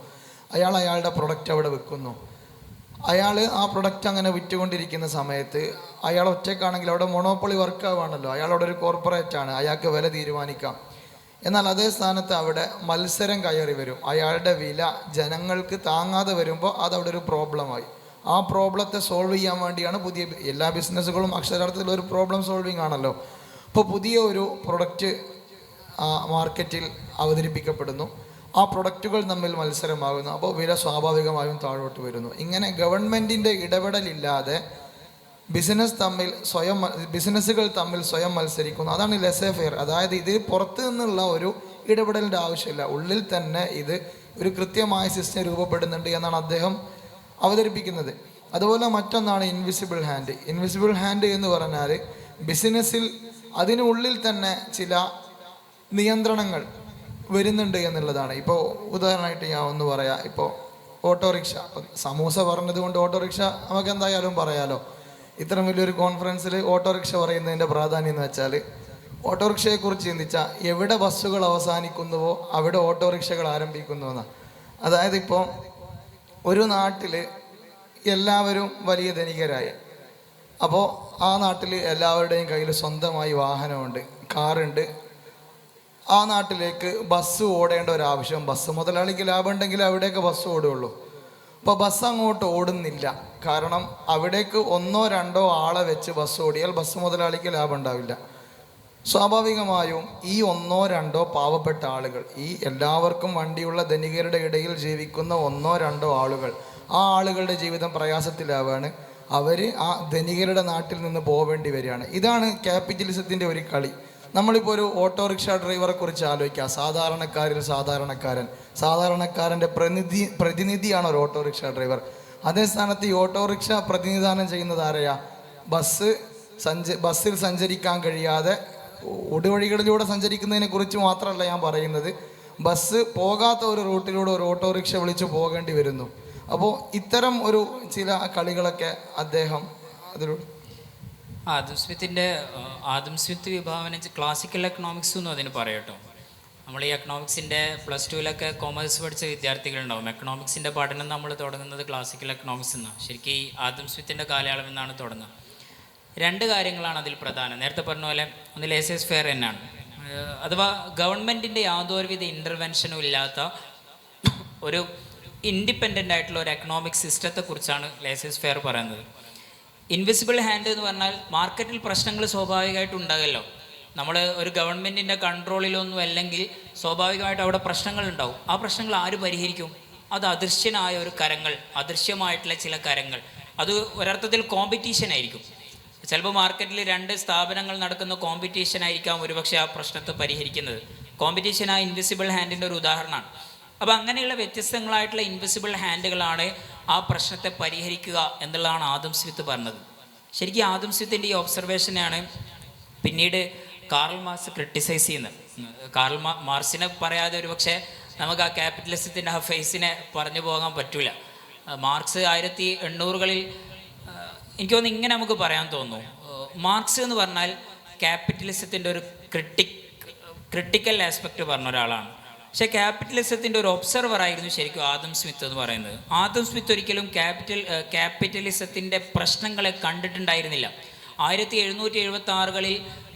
അയാളുടെ പ്രൊഡക്റ്റ് അവിടെ വിൽക്കുന്നു. അയാൾ ആ പ്രൊഡക്റ്റ് അങ്ങനെ വിറ്റുകൊണ്ടിരിക്കുന്ന സമയത്ത് അയാൾ ഒറ്റയ്ക്കാണെങ്കിൽ അവിടെ മൊണോപ്പൊളി വർക്കാവാണല്ലോ, അയാളവിടെ ഒരു കോർപ്പറേറ്റാണ്, അയാൾക്ക് വില തീരുമാനിക്കാം. എന്നാൽ അതേ സ്ഥാനത്ത് അവിടെ മത്സരം കയറി വരും, അയാളുടെ വില ജനങ്ങൾക്ക് താങ്ങാതെ വരുമ്പോൾ അതവിടെ ഒരു പ്രോബ്ലമായി. ആ പ്രോബ്ലത്തെ സോൾവ് ചെയ്യാൻ വേണ്ടിയാണ് എല്ലാ ബിസിനസ്സുകളും അക്ഷരാർത്ഥത്തിൽ ഒരു പ്രോബ്ലം സോൾവിങ് ആണല്ലോ. അപ്പോൾ പുതിയ ഒരു പ്രൊഡക്റ്റ് മാർക്കറ്റിൽ അവതരിപ്പിക്കപ്പെടുന്നു, ആ പ്രൊഡക്റ്റുകൾ തമ്മിൽ മത്സരമാകുന്നു, അപ്പോൾ വില സ്വാഭാവികമായും താഴോട്ട് വരുന്നു. ഇങ്ങനെ ഗവൺമെൻറ്റിൻ്റെ ഇടപെടലില്ലാതെ ബിസിനസ്സുകൾ തമ്മിൽ സ്വയം മത്സരിക്കുന്നു. അതാണ് ലെസേ-ഫെയർ. അതായത് ഇത് പുറത്തു നിന്നുള്ള ഒരു ഇടപെടലിൻ്റെ ആവശ്യമില്ല, ഉള്ളിൽ തന്നെ ഇത് ഒരു കൃത്യമായ സിസ്റ്റം രൂപപ്പെടുന്നുണ്ട് എന്നാണ് അദ്ദേഹം അവതരിപ്പിക്കുന്നത്. അതുപോലെ മറ്റൊന്നാണ് ഇൻവിസിബിൾ ഹാൻഡ്. ഇൻവിസിബിൾ ഹാൻഡ് എന്ന് പറഞ്ഞാൽ ബിസിനസ്സിൽ അതിനുള്ളിൽ തന്നെ ചില നിയന്ത്രണങ്ങൾ വരുന്നുണ്ട് എന്നുള്ളതാണ്. ഇപ്പോൾ ഉദാഹരണമായിട്ട് ഞാൻ ഒന്ന് പറയാം. ഇപ്പോൾ ഓട്ടോറിക്ഷ, സമൂസ പറഞ്ഞത് കൊണ്ട് ഓട്ടോറിക്ഷ നമുക്ക് എന്തായാലും പറയാലോ. ഇത്രയും വലിയൊരു കോൺഫറൻസിൽ ഓട്ടോറിക്ഷ പറയുന്നതിൻ്റെ പ്രാധാന്യം എന്ന് വെച്ചാൽ, ഓട്ടോറിക്ഷയെക്കുറിച്ച് ചിന്തിച്ചാൽ എവിടെ ബസ്സുകൾ അവസാനിക്കുന്നുവോ അവിടെ ഓട്ടോറിക്ഷകൾ ആരംഭിക്കുന്നു എന്നാണ്. അതായത് ഇപ്പോൾ ഒരു നാട്ടിൽ എല്ലാവരും വലിയ ധനികരായി, അപ്പോൾ ആ നാട്ടിൽ എല്ലാവരുടെയും കയ്യിൽ സ്വന്തമായി വാഹനമുണ്ട്, കാറുണ്ട്. ആ നാട്ടിലേക്ക് ബസ് ഓടേണ്ട ഒരാവശ്യം, ബസ് മുതലാളിക്ക് ലാഭം ഉണ്ടെങ്കിൽ അവിടേക്ക് ബസ് ഓടുകയുള്ളൂ. അപ്പോൾ ബസ് അങ്ങോട്ട് ഓടുന്നില്ല, കാരണം അവിടേക്ക് 1-2 ആളെ വെച്ച് ബസ് ഓടിയാൽ ബസ് മുതലാളിക്ക് ലാഭം ഉണ്ടാവില്ല. സ്വാഭാവികമായും ഈ 1-2 പാവപ്പെട്ട ആളുകൾ, ഈ എല്ലാവർക്കും വണ്ടിയുള്ള ധനികരുടെ ഇടയിൽ ജീവിക്കുന്ന 1-2 ആളുകൾ, ആ ആളുകളുടെ ജീവിതം പ്രയാസത്തിലാവാണ്. അവർ ആ ധനികരുടെ നാട്ടിൽ നിന്ന് പോവേണ്ടി വരികയാണ്. ഇതാണ് ക്യാപിറ്റലിസത്തിൻ്റെ ഒരു കളി. നമ്മളിപ്പോൾ ഒരു ഓട്ടോറിക്ഷ ഡ്രൈവറെ കുറിച്ച് ആലോചിക്കുക. സാധാരണക്കാരൻ്റെ പ്രതിനിധിയാണ് ഒരു ഓട്ടോറിക്ഷ ഡ്രൈവർ. അതേ സ്ഥാനത്ത് ഈ ഓട്ടോറിക്ഷ പ്രതിനിധാനം ചെയ്യുന്നത് ആരെയാ? ബസ്സിൽ സഞ്ചരിക്കാൻ കഴിയാതെ ഒടുവഴികളിലൂടെ സഞ്ചരിക്കുന്നതിനെ കുറിച്ച് മാത്രമല്ല ഞാൻ പറയുന്നത്, ബസ് പോകാത്ത ഒരു റൂട്ടിലൂടെ ഒരു ഓട്ടോറിക്ഷ വിളിച്ച് പോകേണ്ടി വരുന്നു. അപ്പോൾ ഇത്തരം ചില കളികളൊക്കെ അദ്ദേഹം അതിലൂടെ ആദം സ്മിത്ത് വിഭാവന ക്ലാസിക്കൽ എക്കണോമിക്സ് എന്നും അതിന് പറയട്ടോ. നമ്മൾ ഈ എക്കണോമിക്സിൻ്റെ +2 കോമേഴ്സ് പഠിച്ച വിദ്യാർത്ഥികളുണ്ടാവും. എക്കണോമിക്സിൻ്റെ പഠനം നമ്മൾ തുടങ്ങുന്നത് ക്ലാസിക്കൽ എക്കണോമിക്സ് എന്നാണ്. ശരിക്കും ഈ ആദം സ്മിത്തിൻ്റെ കാലയളവിൽ നിന്നാണ് തുടങ്ങുക. 2 കാര്യങ്ങളാണ് അതിൽ പ്രധാനം. നേരത്തെ പറഞ്ഞ പോലെ ഒന്ന് ലേസേഴ്സ് ഫെയർ എന്നാണ്, അഥവാ ഗവൺമെൻറ്റിൻ്റെ യാതൊരുവിധ ഇൻ്റർവെൻഷനും ഇല്ലാത്ത ഒരു ഇൻഡിപെൻഡൻ്റ് ആയിട്ടുള്ള ഒരു എക്കണോമിക് സിസ്റ്റത്തെക്കുറിച്ചാണ് ലേസേഴ്സ് ഫെയർ പറയുന്നത്. ഇൻവിസിബിൾ ഹാൻഡ് എന്ന് പറഞ്ഞാൽ മാർക്കറ്റിൽ പ്രശ്നങ്ങൾ സ്വാഭാവികമായിട്ടും ഉണ്ടാകുമല്ലോ. നമ്മൾ ഒരു ഗവൺമെൻറ്റിൻ്റെ കൺട്രോളിലൊന്നും അല്ലെങ്കിൽ സ്വാഭാവികമായിട്ട് അവിടെ പ്രശ്നങ്ങളുണ്ടാവും. ആ പ്രശ്നങ്ങൾ ആര് പരിഹരിക്കും? അത് അദൃശ്യനായ ഒരു കരങ്ങൾ, അദൃശ്യമായിട്ടുള്ള ചില കരങ്ങൾ. അത് ഒരർത്ഥത്തിൽ കോമ്പറ്റീഷൻ ആയിരിക്കും. ചിലപ്പോൾ മാർക്കറ്റിൽ 2 സ്ഥാപനങ്ങൾ നടക്കുന്ന കോമ്പറ്റീഷൻ ആയിരിക്കാം ഒരുപക്ഷെ ആ പ്രശ്നത്തെ പരിഹരിക്കുന്നത്. കോമ്പറ്റീഷൻ ആ ഇൻവിസിബിൾ ഹാൻഡിൻ്റെ ഒരു ഉദാഹരണമാണ്. അപ്പോൾ അങ്ങനെയുള്ള വ്യത്യസ്തങ്ങളായിട്ടുള്ള ഇൻവിസിബിൾ ഹാൻഡുകളാണ് ആ പ്രശ്നത്തെ പരിഹരിക്കുക എന്നുള്ളതാണ് ആദം സ്മിത്ത് പറഞ്ഞത്. ശരിക്കും ആദം സ്മിത്തിൻ്റെ ഈ ഒബ്സർവേഷനെയാണ് പിന്നീട് കാർൽ മാർക്സ് ക്രിട്ടിസൈസ് ചെയ്യുന്നത്. കാർൽ മാർക്സിനെ പറയാതെ ഒരുപക്ഷെ നമുക്ക് ആ ക്യാപിറ്റലിസത്തിൻ്റെ ആ ഫേസിനെ പറഞ്ഞു പോകാൻ പറ്റില്ല. മാർക്സ് 1800-കളിൽ എനിക്ക് തോന്നുന്നു ഇങ്ങനെ നമുക്ക് പറയാൻ തോന്നുന്നു, മാർക്സ് എന്ന് പറഞ്ഞാൽ ക്യാപിറ്റലിസത്തിൻ്റെ ഒരു ക്രിട്ടിക്കൽ ആസ്പെക്റ്റ് പറഞ്ഞ ഒരാളാണ്. പക്ഷേ ക്യാപിറ്റലിസത്തിൻ്റെ ഒരു ഒബ്സർവർ ആയിരുന്നു ശരിക്കും ആദം സ്മിത്ത് എന്ന് പറയുന്നത്. ആദം സ്മിത്ത് ഒരിക്കലും ക്യാപിറ്റലിസത്തിൻ്റെ പ്രശ്നങ്ങളെ കണ്ടിട്ടുണ്ടായിരുന്നില്ല. 1776-കളിൽ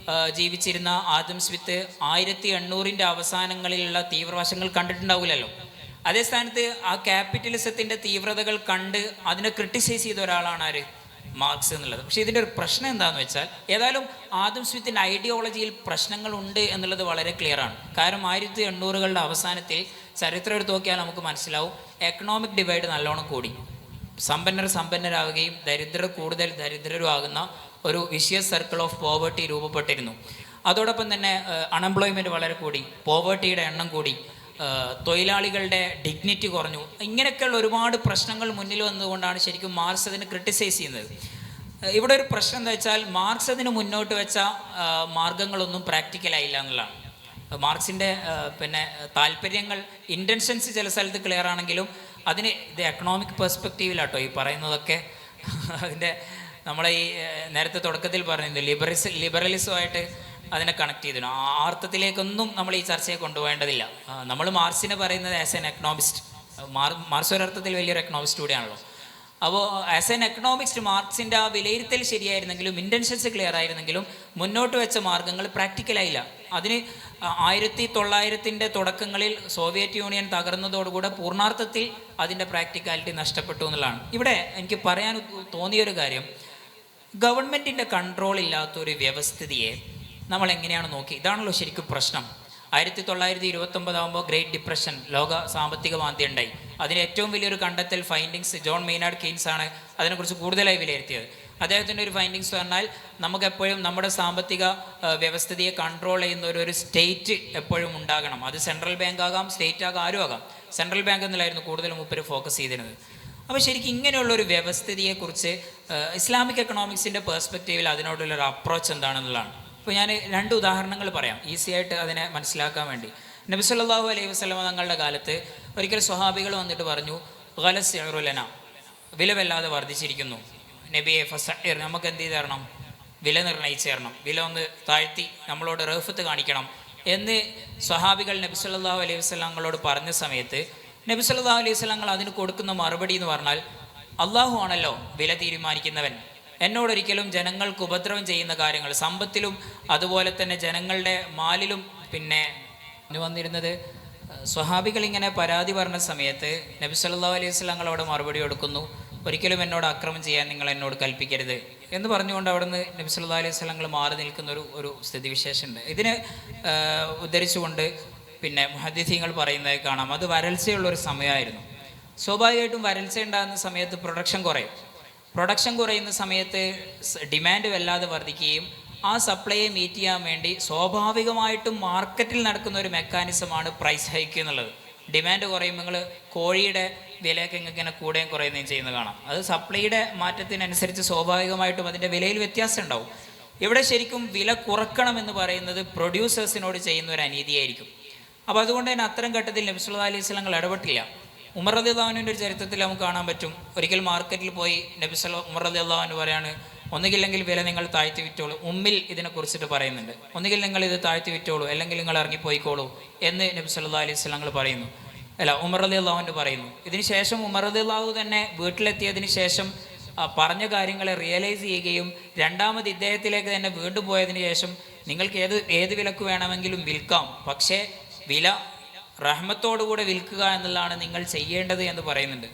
ജീവിച്ചിരുന്ന ആദം സ്മിത്ത് 1800-ൻ്റെ അവസാനങ്ങളിലുള്ള തീവ്രവശങ്ങൾ കണ്ടിട്ടുണ്ടാവില്ലല്ലോ. അതേ സ്ഥാനത്ത് ആ ക്യാപിറ്റലിസത്തിൻ്റെ തീവ്രതകൾ കണ്ട് അതിനെ ക്രിട്ടിസൈസ് ചെയ്ത ഒരാളാണ് ആര്? മാർക്സ് എന്നുള്ളത്. പക്ഷേ ഇതിൻ്റെ ഒരു പ്രശ്നം എന്താണെന്ന് വെച്ചാൽ, ഏതായാലും ആദം സ്മിത്തിൻ്റെ ഐഡിയോളജിയിൽ പ്രശ്നങ്ങളുണ്ട് എന്നുള്ളത് വളരെ ക്ലിയറാണ്. കാരണം 1800-കളുടെ അവസാനത്തിൽ ചരിത്രം എടുത്ത് നോക്കിയാൽ നമുക്ക് മനസ്സിലാവും, എക്കണോമിക് ഡിവൈഡ് നല്ലോണം കൂടി. സമ്പന്നർ സമ്പന്നരാകുകയും ദരിദ്രർ കൂടുതൽ ദരിദ്രരും ആകുന്ന ഒരു വിഷ്യസ് സർക്കിൾ ഓഫ് പോവേർട്ടി രൂപപ്പെട്ടിരുന്നു. അതോടൊപ്പം തന്നെ അൺഎംപ്ലോയ്മെൻറ്റ് വളരെ കൂടി, പോവേർട്ടിയുടെ എണ്ണം കൂടി, തൊഴിലാളികളുടെ ഡിഗ്നിറ്റി കുറഞ്ഞു. ഇങ്ങനെയൊക്കെയുള്ള ഒരുപാട് പ്രശ്നങ്ങൾ മുന്നിൽ വന്നതുകൊണ്ടാണ് ശരിക്കും മാർക്സ് അതിനെ ക്രിട്ടിസൈസ് ചെയ്യുന്നത്. ഇവിടെ ഒരു പ്രശ്നം എന്താ വെച്ചാൽ, മാർക്സ് അതിന് മുന്നോട്ട് വെച്ച മാർഗങ്ങളൊന്നും പ്രാക്ടിക്കലായില്ല എന്നുള്ളതാണ്. മാർക്സിൻ്റെ താല്പര്യങ്ങൾ, ഇൻറ്റൻഷൻസ് ചില സ്ഥലത്ത് ക്ലിയർ ആണെങ്കിലും അതിന് ഇത് എക്കണോമിക് പെർസ്പെക്റ്റീവിലാട്ടോ ഈ പറയുന്നതൊക്കെ. അതിൻ്റെ നമ്മളെ ഈ നേരത്തെ തുടക്കത്തിൽ പറയുന്നത് ലിബറലിസമായിട്ട് അതിനെ കണക്ട് ചെയ്തിരുന്നു. ആ അർത്ഥത്തിലേക്കൊന്നും നമ്മൾ ഈ ചർച്ചയെ കൊണ്ടുപോകേണ്ടതില്ല. നമ്മൾ മാർക്സിനെ പറയുന്നത് ആസ് എൻ എക്കണോമിസ്റ്റ്, മാർക്സ് ഒരർത്ഥത്തിൽ വലിയൊരു എക്കണോമിസ്റ്റ് കൂടിയാണല്ലോ. അപ്പോൾ ആസ് എൻ എക്കണോമിസ്റ്റ് മാർക്സിൻ്റെ ആ വിലയിരുത്തൽ ശരിയായിരുന്നെങ്കിലും, ഇൻറ്റൻഷൻസ് ക്ലിയർ ആയിരുന്നെങ്കിലും മുന്നോട്ട് വെച്ച മാർഗങ്ങൾ പ്രാക്ടിക്കലായില്ല. അതിന് 1900-ൻ്റെ തുടക്കങ്ങളിൽ സോവിയറ്റ് യൂണിയൻ തകർന്നതോടുകൂടെ പൂർണ്ണാർത്ഥത്തിൽ അതിൻ്റെ പ്രാക്ടിക്കാലിറ്റി നഷ്ടപ്പെട്ടു എന്നുള്ളതാണ്. ഇവിടെ എനിക്ക് പറയാൻ തോന്നിയൊരു കാര്യം, ഗവൺമെൻറ്റിൻ്റെ കൺട്രോൾ ഇല്ലാത്തൊരു വ്യവസ്ഥിതിയെ നമ്മൾ എങ്ങനെയാണ് നോക്കി? ഇതാണല്ലോ ശരിക്കും പ്രശ്നം. 1929 ഗ്രേറ്റ് ഡിപ്രഷൻ, ലോക സാമ്പത്തിക മാന്ദ്യം ഉണ്ടായി. അതിന് ഏറ്റവും വലിയൊരു കണ്ടെത്തൽ ഫൈൻഡിങ്സ് ജോൺ മെയ്നാർഡ് കെയ്ൻസ് ആണ് അതിനെക്കുറിച്ച് കൂടുതലായി വിലയിരുത്തിയത്. അദ്ദേഹത്തിൻ്റെ ഒരു ഫൈൻഡിങ്സ് പറഞ്ഞാൽ, നമുക്കെപ്പോഴും നമ്മുടെ സാമ്പത്തിക വ്യവസ്ഥിതിയെ കൺട്രോൾ ചെയ്യുന്ന ഒരു സ്റ്റേറ്റ് എപ്പോഴും ഉണ്ടാകണം. അത് സെൻട്രൽ ബാങ്ക് ആകാം, സ്റ്റേറ്റ് ആകാം, ആരും ആകാം. സെൻട്രൽ ബാങ്ക് എന്നിലായിരുന്നു കൂടുതലും മുപ്പര് ഫോക്കസ് ചെയ്തിരുന്നത്. അപ്പോൾ ശരിക്കും ഇങ്ങനെയുള്ളൊരു വ്യവസ്ഥിതിയെക്കുറിച്ച് ഇസ്ലാമിക് എക്കണോമിക്സിൻ്റെ പേഴ്സ്പെക്റ്റീവിൽ അതിനോടുള്ളൊരു അപ്രോച്ച് എന്താണെന്നുള്ളതാണ്. ഇപ്പോൾ ഞാൻ 2 ഉദാഹരണങ്ങൾ പറയാം ഈസി ആയിട്ട് അതിനെ മനസ്സിലാക്കാൻ വേണ്ടി. നബി സല്ലല്ലാഹു അലൈഹി വസല്ലം തങ്ങളുടെ കാലത്ത് ഒരിക്കൽ സ്വഹാബികൾ വന്നിട്ട് പറഞ്ഞു, ഗലസ്യറുലന, വില വല്ലാതെ വർദ്ധിച്ചിരിക്കുന്നു. നബിയെ ഫസഇർ, നമുക്ക് എന്ത് ചെയ്ത് തരണം? വില നിർണ്ണയിച്ച് തരണം, വില ഒന്ന് താഴ്ത്തി നമ്മളോട് റഫത്ത് കാണിക്കണം എന്ന് സ്വഹാബികൾ നബി സല്ലല്ലാഹു അലൈഹി വസല്ലം തങ്ങളോട് പറഞ്ഞ സമയത്ത് നബി സല്ലല്ലാഹു അലൈഹി വസല്ലം തങ്ങൾ അതിന് കൊടുക്കുന്ന മറുപടി എന്ന് പറഞ്ഞാൽ, അള്ളാഹു ആണല്ലോ വില തീരുമാനിക്കുന്നവൻ. എന്നോടൊരിക്കലും ജനങ്ങൾക്ക് ഉപദ്രവം ചെയ്യുന്ന കാര്യങ്ങൾ, സമ്പത്തിലും അതുപോലെ തന്നെ ജനങ്ങളുടെ മാലിലും വന്നിരുന്നത്. സ്വഹാബികൾ ഇങ്ങനെ പരാതി പറഞ്ഞ സമയത്ത് നബി സല്ലല്ലാഹു അലൈഹി വസല്ലം തങ്ങളോട് മറുപടി കൊടുക്കുന്നു, ഒരിക്കലും എന്നോട് അക്രമം ചെയ്യാൻ നിങ്ങൾ എന്നോട് കൽപ്പിക്കരുത് എന്ന് പറഞ്ഞുകൊണ്ട് അവിടുന്ന് നബി സല്ലല്ലാഹു അലൈഹി വസല്ലം തങ്ങൾ മാറി നിൽക്കുന്ന ഒരു സ്ഥിതിവിശേഷമുണ്ട്. ഇതിനെ ഉദ്ധരിച്ചുകൊണ്ട് മുഹദ്ദിസീങ്ങൾ പറയുന്നത് കാണാം, അത് വരൾച്ചയുള്ളൊരു സമയമായിരുന്നു. സ്വാഭാവികമായിട്ടും വരൾച്ച ഉണ്ടാകുന്ന സമയത്ത് പ്രൊഡക്ഷൻ കുറയുന്ന സമയത്ത് ഡിമാൻഡ് വല്ലാതെ വർദ്ധിക്കുകയും ആ സപ്ലൈയെ മീറ്റ് ചെയ്യാൻ വേണ്ടി സ്വാഭാവികമായിട്ടും മാർക്കറ്റിൽ നടക്കുന്ന ഒരു മെക്കാനിസമാണ് പ്രൈസ് ഹൈക്ക് എന്നുള്ളത്. ഡിമാൻഡ് കുറയുമ്പോൾ നിങ്ങൾ കോഴിയുടെ വിലയൊക്കെ ഇങ്ങനെ കൂടുകയും കുറയുകയും ചെയ്യുന്നത് കാണാം. അത് സപ്ലൈയുടെ മാറ്റത്തിനനുസരിച്ച് സ്വാഭാവികമായിട്ടും അതിൻ്റെ വിലയിൽ വ്യത്യാസം ഉണ്ടാവും. ഇവിടെ ശരിക്കും വില കുറക്കണമെന്ന് പറയുന്നത് പ്രൊഡ്യൂസേഴ്സിനോട് ചെയ്യുന്ന ഒരു അനീതിയായിരിക്കും. അപ്പോൾ അതുകൊണ്ട് തന്നെ അത്തരം ഘട്ടത്തിൽ നബി സല്ലല്ലാഹു അലൈഹി വസല്ലം തങ്ങൾ ഇടപെട്ടില്ല. ഉമർ റളിയല്ലാഹു അൻഹുവിൻ്റെ ഒരു ചരിത്രത്തിൽ നമുക്ക് കാണാൻ പറ്റും, ഒരിക്കൽ മാർക്കറ്റിൽ പോയി ഉമർ റളിയല്ലാഹു അൻഹു പറയാണ്, ഒന്നുകില്ലെങ്കിൽ വില നിങ്ങൾ താഴ്ത്തി വിറ്റോളൂ. ഉമ്മിൽ ഇതിനെക്കുറിച്ചിട്ട് പറയുന്നുണ്ട്, ഒന്നുകിൽ നിങ്ങൾ ഇത് താഴ്ത്തി വിറ്റോളൂ, അല്ലെങ്കിൽ നിങ്ങൾ ഇറങ്ങിപ്പോയിക്കോളൂ എന്ന് നബി സല്ലല്ലാഹു അലൈഹി വസല്ലം തങ്ങൾ പറയുന്നു. ഉമർ റളിയല്ലാഹു അൻഹു പറയുന്നു. ഇതിന് ശേഷം ഉമർ റളിയല്ലാഹു തന്നെ വീട്ടിലെത്തിയതിന് ശേഷം പറഞ്ഞ കാര്യങ്ങളെ റിയലൈസ് ചെയ്യുകയും രണ്ടാമത് ഇദ്ദേഹത്തിലേക്ക് തന്നെ വീണ്ടും പോയതിന് ശേഷം, നിങ്ങൾക്ക് ഏത് വിലക്ക് വേണമെങ്കിലും വിൽക്കാം, പക്ഷേ വില റഹ്മത്തോടുകൂടെ വിൽക്കുക എന്നുള്ളതാണ് നിങ്ങൾ ചെയ്യേണ്ടത് എന്ന് പറയുന്നുണ്ട്.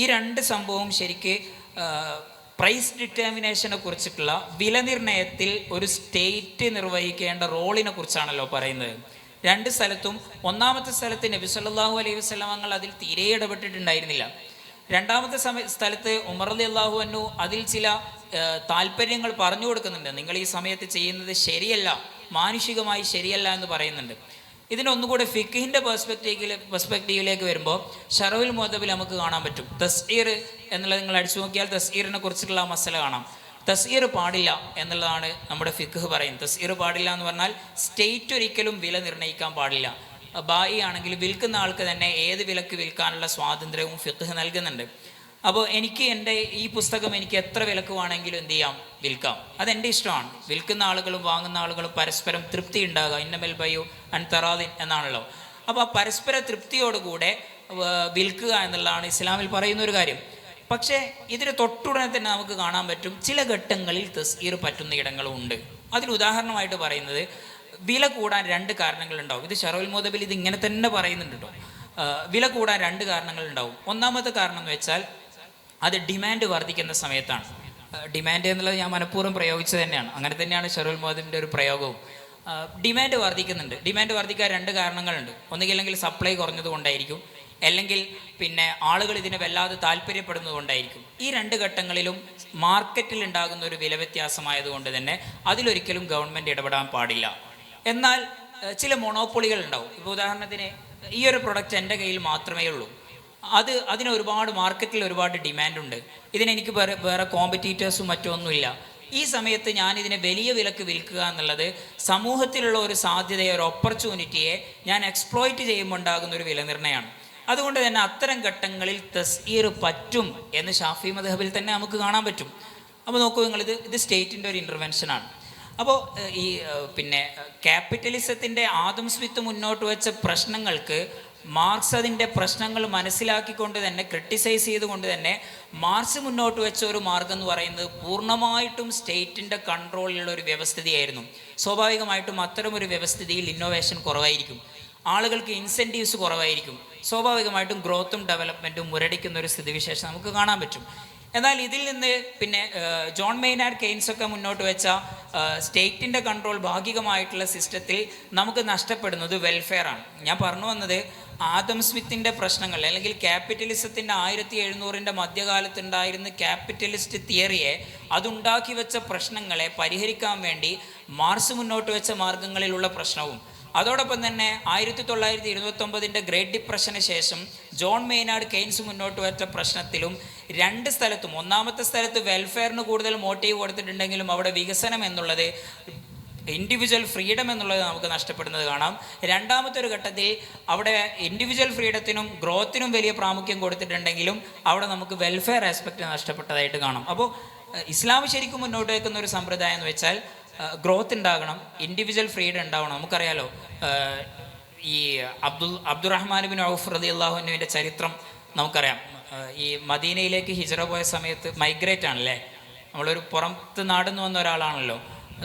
ഈ 2 സംഭവവും ശരിക്ക് പ്രൈസ് ഡിറ്റർമിനേഷനെ കുറിച്ചിട്ടുള്ള വില നിർണ്ണയത്തിൽ ഒരു സ്റ്റേറ്റ് നിർവഹിക്കേണ്ട റോളിനെ കുറിച്ചാണല്ലോ പറയുന്നത്. 2 സ്ഥലത്തും, ഒന്നാമത്തെ സ്ഥലത്ത് നബി സല്ലല്ലാഹു അലൈഹി വസല്ലം തങ്ങൾ അതിൽ തീരെ ഇടപെട്ടിട്ടുണ്ടായിരുന്നില്ല. രണ്ടാമത്തെ സ്ഥലത്ത് ഉമർ റളിയല്ലാഹു അൻഹു അതിൽ ചില താല്പര്യങ്ങൾ പറഞ്ഞു കൊടുക്കുന്നുണ്ട്. നിങ്ങൾ ഈ സമയത്ത് ചെയ്യുന്നത് ശരിയല്ല, മാനുഷികമായി ശരിയല്ല എന്ന് പറയുന്നുണ്ട്. ഇതിനൊന്നുകൂടെ ഫിഖ്ഹിൻ്റെ പെർസ്പെക്റ്റീവിലേക്ക് വരുമ്പോൾ ഷറഹുൽ മുഹദ്ദബിൽ നമുക്ക് കാണാൻ പറ്റും. തസ്ഈർ എന്നുള്ളത് നിങ്ങൾ അടിച്ചു നോക്കിയാൽ തസ്ഈറിനെ കുറിച്ചിട്ടുള്ള മസല കാണാം. തസ്ഈർ പാടില്ല എന്നുള്ളതാണ് നമ്മുടെ ഫിഖ്ഹ് പറയുന്നത്. തസ്ഈർ പാടില്ല എന്ന് പറഞ്ഞാൽ സ്റ്റേറ്റ് ഒരിക്കലും വില നിർണ്ണയിക്കാൻ പാടില്ല. ബായി ആണെങ്കിൽ വിൽക്കുന്ന ആൾക്ക് തന്നെ ഏത് വിലക്ക് വിൽക്കാനുള്ള സ്വാതന്ത്ര്യവും ഫിഖ്ഹ് നൽകുന്നുണ്ട്. അപ്പോൾ എനിക്ക് എൻ്റെ ഈ പുസ്തകം എനിക്ക് എത്ര വിലക്ക് വേണമെങ്കിലും എന്ത് ചെയ്യാം, വിൽക്കാം. അതെൻ്റെ ഇഷ്ടമാണ്. വിൽക്കുന്ന ആളുകളും വാങ്ങുന്ന ആളുകളും പരസ്പരം തൃപ്തി ഉണ്ടാകുക. ഇന്നമൽ ബൈഉ അൻ തറാദിൻ എന്നാണല്ലോ. അപ്പോൾ ആ പരസ്പര തൃപ്തിയോടുകൂടെ വിൽക്കുക എന്നുള്ളതാണ് ഇസ്ലാമിൽ പറയുന്ന ഒരു കാര്യം. പക്ഷേ ഇതിന് തൊട്ടുടനെ തന്നെ നമുക്ക് കാണാൻ പറ്റും ചില ഘട്ടങ്ങളിൽ തസ്ഈർ പറ്റുന്ന ഇടങ്ങളും ഉണ്ട്. അതിന് ഉദാഹരണമായിട്ട് പറയുന്നത് വില കൂടാൻ രണ്ട് കാരണങ്ങളുണ്ടാവും. ഇത് ഷറഉൽ മുദബ്ബിൽ ഇത് ഇങ്ങനെ തന്നെ പറയുന്നുണ്ട് കേട്ടോ. വില കൂടാൻ രണ്ട് കാരണങ്ങളുണ്ടാവും. ഒന്നാമത്തെ കാരണം എന്ന് വെച്ചാൽ അത് ഡിമാൻഡ് വർദ്ധിക്കുന്ന സമയത്താണ്. ഡിമാൻഡ് എന്നുള്ളത് ഞാൻ മനഃപൂർവ്വം പ്രയോഗിച്ചത് തന്നെയാണ്. അങ്ങനെ തന്നെയാണ് ഷറഉൽ മുദബ്ബിൻ്റെ ഒരു പ്രയോഗവും. ഡിമാൻഡ് വർദ്ധിക്കുന്നുണ്ട്. ഡിമാൻഡ് വർദ്ധിക്കാൻ രണ്ട് കാരണങ്ങളുണ്ട്. ഒന്നുകില്ലെങ്കിൽ സപ്ലൈ കുറഞ്ഞത് കൊണ്ടായിരിക്കും, അല്ലെങ്കിൽ പിന്നെ ആളുകൾ ഇതിനെ വല്ലാതെ താല്പര്യപ്പെടുന്നത് കൊണ്ടായിരിക്കും. ഈ രണ്ട് ഘട്ടങ്ങളിലും മാർക്കറ്റിൽ ഉണ്ടാകുന്ന ഒരു വില വ്യത്യാസമായതുകൊണ്ട് തന്നെ അതിലൊരിക്കലും ഗവൺമെൻറ് ഇടപെടാൻ പാടില്ല. എന്നാൽ ചില മൊണോപ്പൊളികൾ ഉണ്ടാവും. ഇപ്പോൾ ഉദാഹരണത്തിന് ഈ ഒരു പ്രൊഡക്റ്റ് എൻ്റെ കയ്യിൽ മാത്രമേ ഉള്ളൂ, അതിന് ഒരുപാട് മാർക്കറ്റിൽ ഒരുപാട് ഡിമാൻഡുണ്ട്, ഇതിനെനിക്ക് വേറെ കോമ്പറ്റീറ്റേഴ്സും മറ്റൊന്നുമില്ല. ഈ സമയത്ത് ഞാനിതിനെ വലിയ വിലക്ക് വിൽക്കുക എന്നുള്ളത് സമൂഹത്തിലുള്ള ഒരു സാധ്യതയെ, ഒരു ഓപ്പർച്യൂണിറ്റിയെ ഞാൻ എക്സ്പ്ലോയിറ്റ് ചെയ്യുമ്പോൾ ഉണ്ടാകുന്ന ഒരു വില നിർണ്ണയമാണ്. അതുകൊണ്ട് തന്നെ അത്തരം ഘട്ടങ്ങളിൽ തസ്ഈർ പറ്റും എന്ന് ഷാഫി മദ്ഹബിൽ തന്നെ നമുക്ക് കാണാൻ പറ്റും. അപ്പോൾ നോക്കൂ നിങ്ങൾ, ഇത് സ്റ്റേറ്റിൻ്റെ ഒരു ഇൻ്റർവെൻഷനാണ്. അപ്പോൾ ഈ പിന്നെ ക്യാപിറ്റലിസത്തിൻ്റെ ആദം സ്മിത്ത് മുന്നോട്ട് വെച്ച പ്രശ്നങ്ങൾക്ക് മാർക്സ് അതിൻ്റെ പ്രശ്നങ്ങൾ മനസ്സിലാക്കിക്കൊണ്ട് തന്നെ, ക്രിട്ടിസൈസ് ചെയ്തുകൊണ്ട് തന്നെ മാർക്സ് മുന്നോട്ട് വെച്ച ഒരു മാർഗം എന്ന് പറയുന്നത് പൂർണ്ണമായിട്ടും സ്റ്റേറ്റിൻ്റെ കൺട്രോളിലുള്ള ഒരു വ്യവസ്ഥിതിയായിരുന്നു. സ്വാഭാവികമായിട്ടും അത്തരം ഒരു വ്യവസ്ഥിതിയിൽ ഇന്നോവേഷൻ കുറവായിരിക്കും, ആളുകൾക്ക് ഇൻസെൻറ്റീവ്സ് കുറവായിരിക്കും, സ്വാഭാവികമായിട്ടും ഗ്രോത്തും ഡെവലപ്മെൻറ്റും മുരടിക്കുന്ന ഒരു സ്ഥിതിവിശേഷം നമുക്ക് കാണാൻ പറ്റും. എന്നാൽ ഇതിൽ നിന്ന് പിന്നെ ജോൺ മെയ്നാർഡ് കെയ്ൻസ് ഒക്കെ മുന്നോട്ട് വെച്ച സ്റ്റേറ്റിൻ്റെ കൺട്രോൾ ഭാഗികമായിട്ടുള്ള സിസ്റ്റത്തിൽ നമുക്ക് നഷ്ടപ്പെടുന്നത് വെൽഫെയർ ആണ്. ഞാൻ പറഞ്ഞു വന്നത് ആദം സ്മിത്തിൻ്റെ പ്രശ്നങ്ങൾ, അല്ലെങ്കിൽ ക്യാപിറ്റലിസത്തിൻ്റെ 1700 മധ്യകാലത്തുണ്ടായിരുന്ന ക്യാപിറ്റലിസ്റ്റ് തിയറിയെ, അതുണ്ടാക്കി വെച്ച പ്രശ്നങ്ങളെ പരിഹരിക്കാൻ വേണ്ടി മാർക്സ് മുന്നോട്ട് വെച്ച മാർഗങ്ങളിലുള്ള പ്രശ്നവും, അതോടൊപ്പം തന്നെ 1929 ഗ്രേറ്റ് ഡിപ്രഷന് ശേഷം ജോൺ മെയ്നാർഡ് കെയ്ൻസ് മുന്നോട്ട് വെച്ച പ്രശ്നത്തിലും രണ്ട് സ്ഥലത്തും, ഒന്നാമത്തെ സ്ഥലത്ത് വെൽഫെയറിന് കൂടുതൽ മോട്ടീവ് കൊടുത്തിട്ടുണ്ടെങ്കിലും അവിടെ വികസനം എന്നുള്ളത്, ഇൻഡിവിജ്വൽ ഫ്രീഡം എന്നുള്ളത് നമുക്ക് നഷ്ടപ്പെടുന്നത് കാണാം. രണ്ടാമത്തെ ഒരു ഘട്ടത്തിൽ അവിടെ ഇൻഡിവിജ്വൽ ഫ്രീഡത്തിനും ഗ്രോത്തിനും വലിയ പ്രാമുഖ്യം കൊടുത്തിട്ടുണ്ടെങ്കിലും അവിടെ നമുക്ക് വെൽഫെയർ ആസ്പെക്റ്റ് നഷ്ടപ്പെട്ടതായിട്ട് കാണാം. അപ്പോൾ ഇസ്ലാം ശരിക്കും മുന്നോട്ട് വയ്ക്കുന്ന ഒരു സമ്പ്രദായം എന്ന് വെച്ചാൽ ഗ്രോത്ത് ഉണ്ടാകണം, ഇൻഡിവിജ്വൽ ഫ്രീഡം ഉണ്ടാവണം. നമുക്കറിയാലോ ഈ അബ്ദുറഹ്മാൻ ബിൻ ഔഫ് റളിയല്ലാഹു അൻഹുവിൻ്റെ ചരിത്രം നമുക്കറിയാം. ഈ മദീനയിലേക്ക് ഹിജ്റ പോയ സമയത്ത് മൈഗ്രേറ്റ് ആണല്ലേ, നമ്മളൊരു പുറത്ത് നാടുന്ന് വന്ന ഒരാളാണല്ലോ,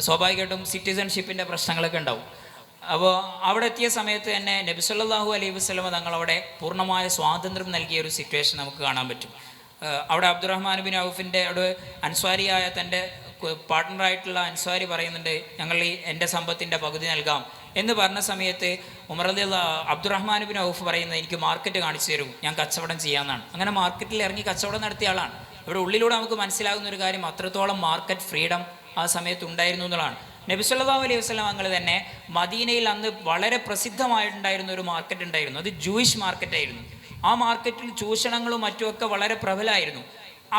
സ്വാഭാവികമായിട്ടും സിറ്റിസൺഷിപ്പിൻ്റെ പ്രശ്നങ്ങളൊക്കെ ഉണ്ടാവും. അപ്പോൾ അവിടെ എത്തിയ സമയത്ത് തന്നെ നബി സല്ലല്ലാഹു അലൈഹി വസല്ലമ തങ്ങളവിടെ പൂർണ്ണമായ സ്വാതന്ത്ര്യം നൽകിയ ഒരു സിറ്റുവേഷൻ നമുക്ക് കാണാൻ പറ്റും. അവിടെ അബ്ദുറഹ്മാൻ ബിൻ ഔഫിൻ്റെ അവിടെ അൻസ്വാരിയായ തൻ്റെ പാർട്ട്ണറായിട്ടുള്ള അൻസ്വാരി പറയുന്നുണ്ട്, എൻ്റെ സമ്പത്തിൻ്റെ പകുതി നൽകാം എന്ന് പറഞ്ഞ സമയത്ത് ഉമർ അബ്ദുറഹ്മാൻ ബിൻ ഔഫ് പറയുന്നത്, എനിക്ക് മാർക്കറ്റ് കാണിച്ചു തരും, ഞാൻ കച്ചവടം ചെയ്യാമെന്നാണ്. അങ്ങനെ മാർക്കറ്റിൽ ഇറങ്ങി കച്ചവടം നടത്തിയ ആളാണ്. ഇവിടെ ഉള്ളിലൂടെ നമുക്ക് മനസ്സിലാകുന്ന ഒരു കാര്യം, അത്രത്തോളം മാർക്കറ്റ് ഫ്രീഡം ആ സമയത്ത് ഉണ്ടായിരുന്നു എന്നുള്ളതാണ്. നബി സല്ലല്ലാഹു അലൈഹി വസല്ലം തങ്ങൾ തന്നെ മദീനയിൽ അന്ന് വളരെ പ്രസിദ്ധമായിട്ടുണ്ടായിരുന്ന ഒരു മാർക്കറ്റ് ഉണ്ടായിരുന്നു, അത് ജൂയിഷ് മാർക്കറ്റായിരുന്നു. ആ മാർക്കറ്റിൽ ചൂഷണങ്ങളും മറ്റുമൊക്കെ വളരെ പ്രബലമായിരുന്നു.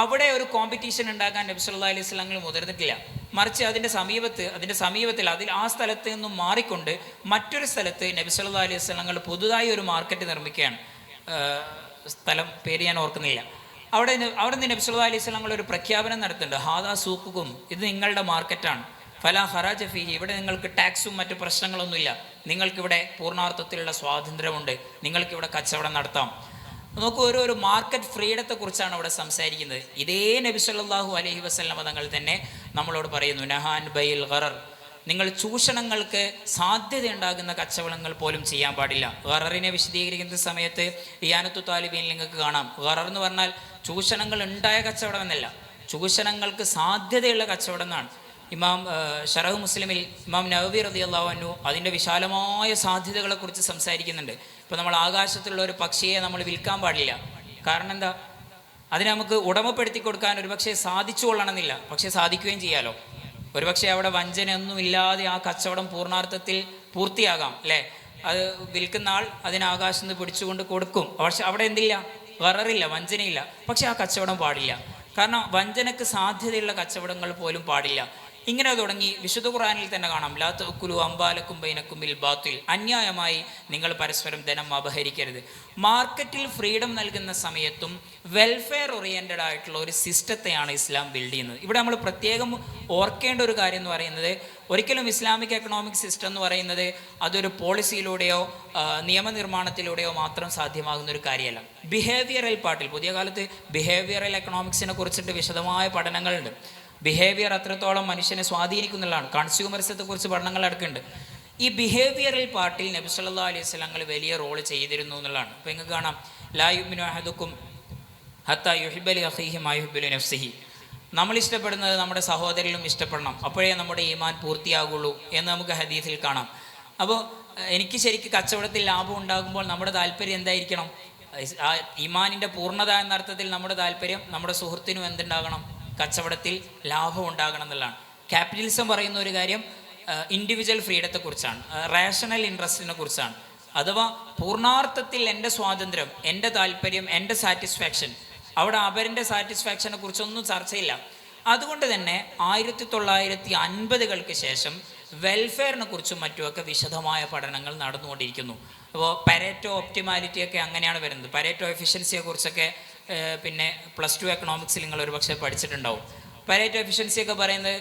അവിടെ ഒരു കോമ്പറ്റീഷൻ ഉണ്ടാക്കാൻ നബി സല്ലല്ലാഹു അലൈഹി വസല്ലം മുതിർന്നിട്ടില്ല. മറിച്ച് അതിൻ്റെ സമീപത്തിൽ ആ സ്ഥലത്ത് നിന്നും മാറിക്കൊണ്ട് മറ്റൊരു സ്ഥലത്ത് നബി സല്ലല്ലാഹു അലൈഹി വസല്ലം പുതുതായി ഒരു മാർക്കറ്റ് നിർമ്മിക്കുകയാണ്. സ്ഥലം പേര് ഞാൻ ഓർക്കുന്നില്ല. അവിടെ നിന്ന് നബി സല്ലല്ലാഹു അലൈഹി വസല്ലം ഒരു പ്രഖ്യാപനം നടത്തുന്നുണ്ട്, ഹാദാ സൂഖുകും, ഇത് നിങ്ങളുടെ മാർക്കറ്റാണ്, ഫലാ ഹറാജ ഫീഹി, ഇവിടെ നിങ്ങൾക്ക് ടാക്സും മറ്റു പ്രശ്നങ്ങളൊന്നുമില്ല, നിങ്ങൾക്കിവിടെ പൂർണ്ണാർത്ഥത്തിലുള്ള സ്വാതന്ത്ര്യമുണ്ട്, നിങ്ങൾക്കിവിടെ കച്ചവടം നടത്താം. നോക്കൂ, ഒരു മാർക്കറ്റ് ഫ്രീഡത്തെക്കുറിച്ചാണ് അവിടെ സംസാരിക്കുന്നത്. ഇതേ നബി സല്ലല്ലാഹു അലൈഹി വസല്ലം തങ്ങൾ തന്നെ നമ്മളോട് പറയുന്നു, നഹാൻ ബൈൽ ഗറർ, നിങ്ങൾ ചൂഷണങ്ങൾക്ക് സാധ്യതയുണ്ടാകുന്ന കച്ചവടങ്ങൾ പോലും ചെയ്യാൻ പാടില്ല. ഗററിനെ വിശദീകരിക്കുന്ന സമയത്ത് ഇയാനത്തു താലിബീൻ നിങ്ങൾക്ക് കാണാം, ഗറർ എന്ന് പറഞ്ഞാൽ ചൂഷണങ്ങൾ ഉണ്ടായ കച്ചവടം എന്നല്ല, ചൂഷണങ്ങൾക്ക് സാധ്യതയുള്ള കച്ചവടം എന്നാണ്. ഷറഹ് മുസ്ലിമിൽ ഇമാം നവവി റളിയല്ലാഹു അൻഹു അതിൻ്റെ വിശാലമായ സാധ്യതകളെക്കുറിച്ച് സംസാരിക്കുന്നുണ്ട്. ഇപ്പോൾ നമ്മൾ ആകാശത്തുള്ള ഒരു പക്ഷിയെ നമ്മൾ വിൽക്കാൻ പാടില്ല. കാരണം എന്താ? അതിനെ നമുക്ക് ഉടമപ്പെടുത്തി കൊടുക്കാൻ ഒരുപക്ഷെ സാധിച്ചു കൊള്ളണമെന്നില്ല, പക്ഷേ സാധിക്കുകയും ചെയ്യാലോ. ഒരുപക്ഷെ അവിടെ വഞ്ചനയൊന്നും ഇല്ലാതെ ആ കച്ചവടം പൂർണ്ണാർത്ഥത്തിൽ പൂർത്തിയാകാം അല്ലേ. അത് വിൽക്കുന്ന ആൾ അതിന് ആകാശത്ത് നിന്ന് പിടിച്ചുകൊണ്ട് കൊടുക്കും, പക്ഷെ അവിടെ എന്തില്ല? ഗററില്ല, വഞ്ചനയില്ല. പക്ഷെ ആ കച്ചവടം പാടില്ല. കാരണം വഞ്ചനക്ക് സാധ്യതയുള്ള കച്ചവടങ്ങൾ പോലും പാടില്ല. ഇങ്ങനെ തുടങ്ങി വിശുദ്ധ ഖുർആനിൽ തന്നെ കാണാം, ലാ തഅക്കുലു അംവാലക്കും ബൈനക്കും ബിൽ ബാത്തിൽ, അന്യായമായി നിങ്ങൾ പരസ്പരം ധനം അപഹരിക്കരുത്. മാർക്കറ്റിൽ ഫ്രീഡം നൽകുന്ന സമയത്തും വെൽഫെയർ ഓറിയൻറ്റഡ് ആയിട്ടുള്ള ഒരു സിസ്റ്റത്തെയാണ് ഇസ്ലാം ബിൽഡ് ചെയ്യുന്നത്. ഇവിടെ നമ്മൾ പ്രത്യേകം ഓർക്കേണ്ട ഒരു കാര്യം എന്ന് പറയുന്നത്, ഒരിക്കലും ഇസ്ലാമിക് എക്കണോമിക് സിസ്റ്റം എന്ന് പറയുന്നത് അതൊരു പോളിസിയിലൂടെയോ നിയമനിർമ്മാണത്തിലൂടെയോ മാത്രം സാധ്യമാകുന്ന ഒരു കാര്യമല്ല. ബിഹേവിയറൽ പാർട്ടിൽ പുതിയ കാലത്ത് ബിഹേവിയറൽ എക്കണോമിക്സിനെ കുറിച്ചിട്ട് വിശദമായ പഠനങ്ങളുണ്ട്. ബിഹേവിയർ അത്രത്തോളം മനുഷ്യനെ സ്വാധീനിക്കുന്നുള്ളതാണ്. കൺസ്യൂമറിസത്തെ കുറിച്ച് പഠനങ്ങൾ നടക്കുന്നുണ്ട്. ഈ ബിഹേവിയറൽ പാർട്ടിൽ നബി സല്ലല്ലാഹു അലൈഹി വസല്ലം വലിയ റോള് ചെയ്തിരുന്നു എന്നുള്ളതാണ്. അപ്പോൾ നിങ്ങൾക്ക് കാണാം, ലാ യുഅ്മിനു അഹദുക്കും ഹത്താ യുഹിബ്ബ ലി അഖീഹി മാ യുഹിബ്ബു ലി നഫ്സിഹി. നമ്മൾ ഇഷ്ടപ്പെടുന്നത് നമ്മുടെ സഹോദരനും ഇഷ്ടപ്പെടണം, അപ്പോഴേ നമ്മുടെ ഈമാൻ പൂർത്തിയാകുള്ളൂ എന്ന് നമുക്ക് ഹദീസിൽ കാണാം. അപ്പോൾ എനിക്ക് ശരിക്കും കച്ചവടത്തിൽ ലാഭം ഉണ്ടാകുമ്പോൾ നമ്മുടെ താല്പര്യം എന്തായിരിക്കണം? ആ ഈമാനിൻ്റെ പൂർണ്ണത എന്ന അർത്ഥത്തിൽ നമ്മുടെ താല്പര്യം നമ്മുടെ സുഹൃത്തിനും എന്തുണ്ടാകണം? കച്ചവടത്തിൽ ലാഭം ഉണ്ടാകണം എന്നുള്ളതാണ്. ക്യാപിറ്റലിസം പറയുന്ന ഒരു കാര്യം ഇൻഡിവിജ്വൽ ഫ്രീഡത്തെക്കുറിച്ചാണ്, റേഷണൽ ഇൻട്രസ്റ്റിനെ കുറിച്ചാണ്. അഥവാ പൂർണ്ണാർത്ഥത്തിൽ എൻ്റെ സ്വാതന്ത്ര്യം, എൻ്റെ താല്പര്യം, എൻ്റെ സാറ്റിസ്ഫാക്ഷൻ, അവിടെ അവരുടെ സാറ്റിസ്ഫാക്ഷനെ കുറിച്ചൊന്നും ചർച്ചയില്ല. അതുകൊണ്ട് തന്നെ 1950-കൾക്ക് ശേഷം വെൽഫെയറിനെ കുറിച്ചും മറ്റുമൊക്കെ വിശദമായ പഠനങ്ങൾ നടന്നുകൊണ്ടിരിക്കുന്നു. അപ്പോൾ പരേറ്റോ ഒപ്റ്റിമാലിറ്റിയൊക്കെ അങ്ങനെയാണ് വരുന്നത്. പരേറ്റോ എഫിഷ്യൻസിയെ കുറിച്ചൊക്കെ പിന്നെ +2 എക്കണോമിക്സിൽ നിങ്ങൾ ഒരുപക്ഷെ പഠിച്ചിട്ടുണ്ടാവും. പരേറ്റോ എഫിഷ്യൻസിയൊക്കെ പറയുന്നത്,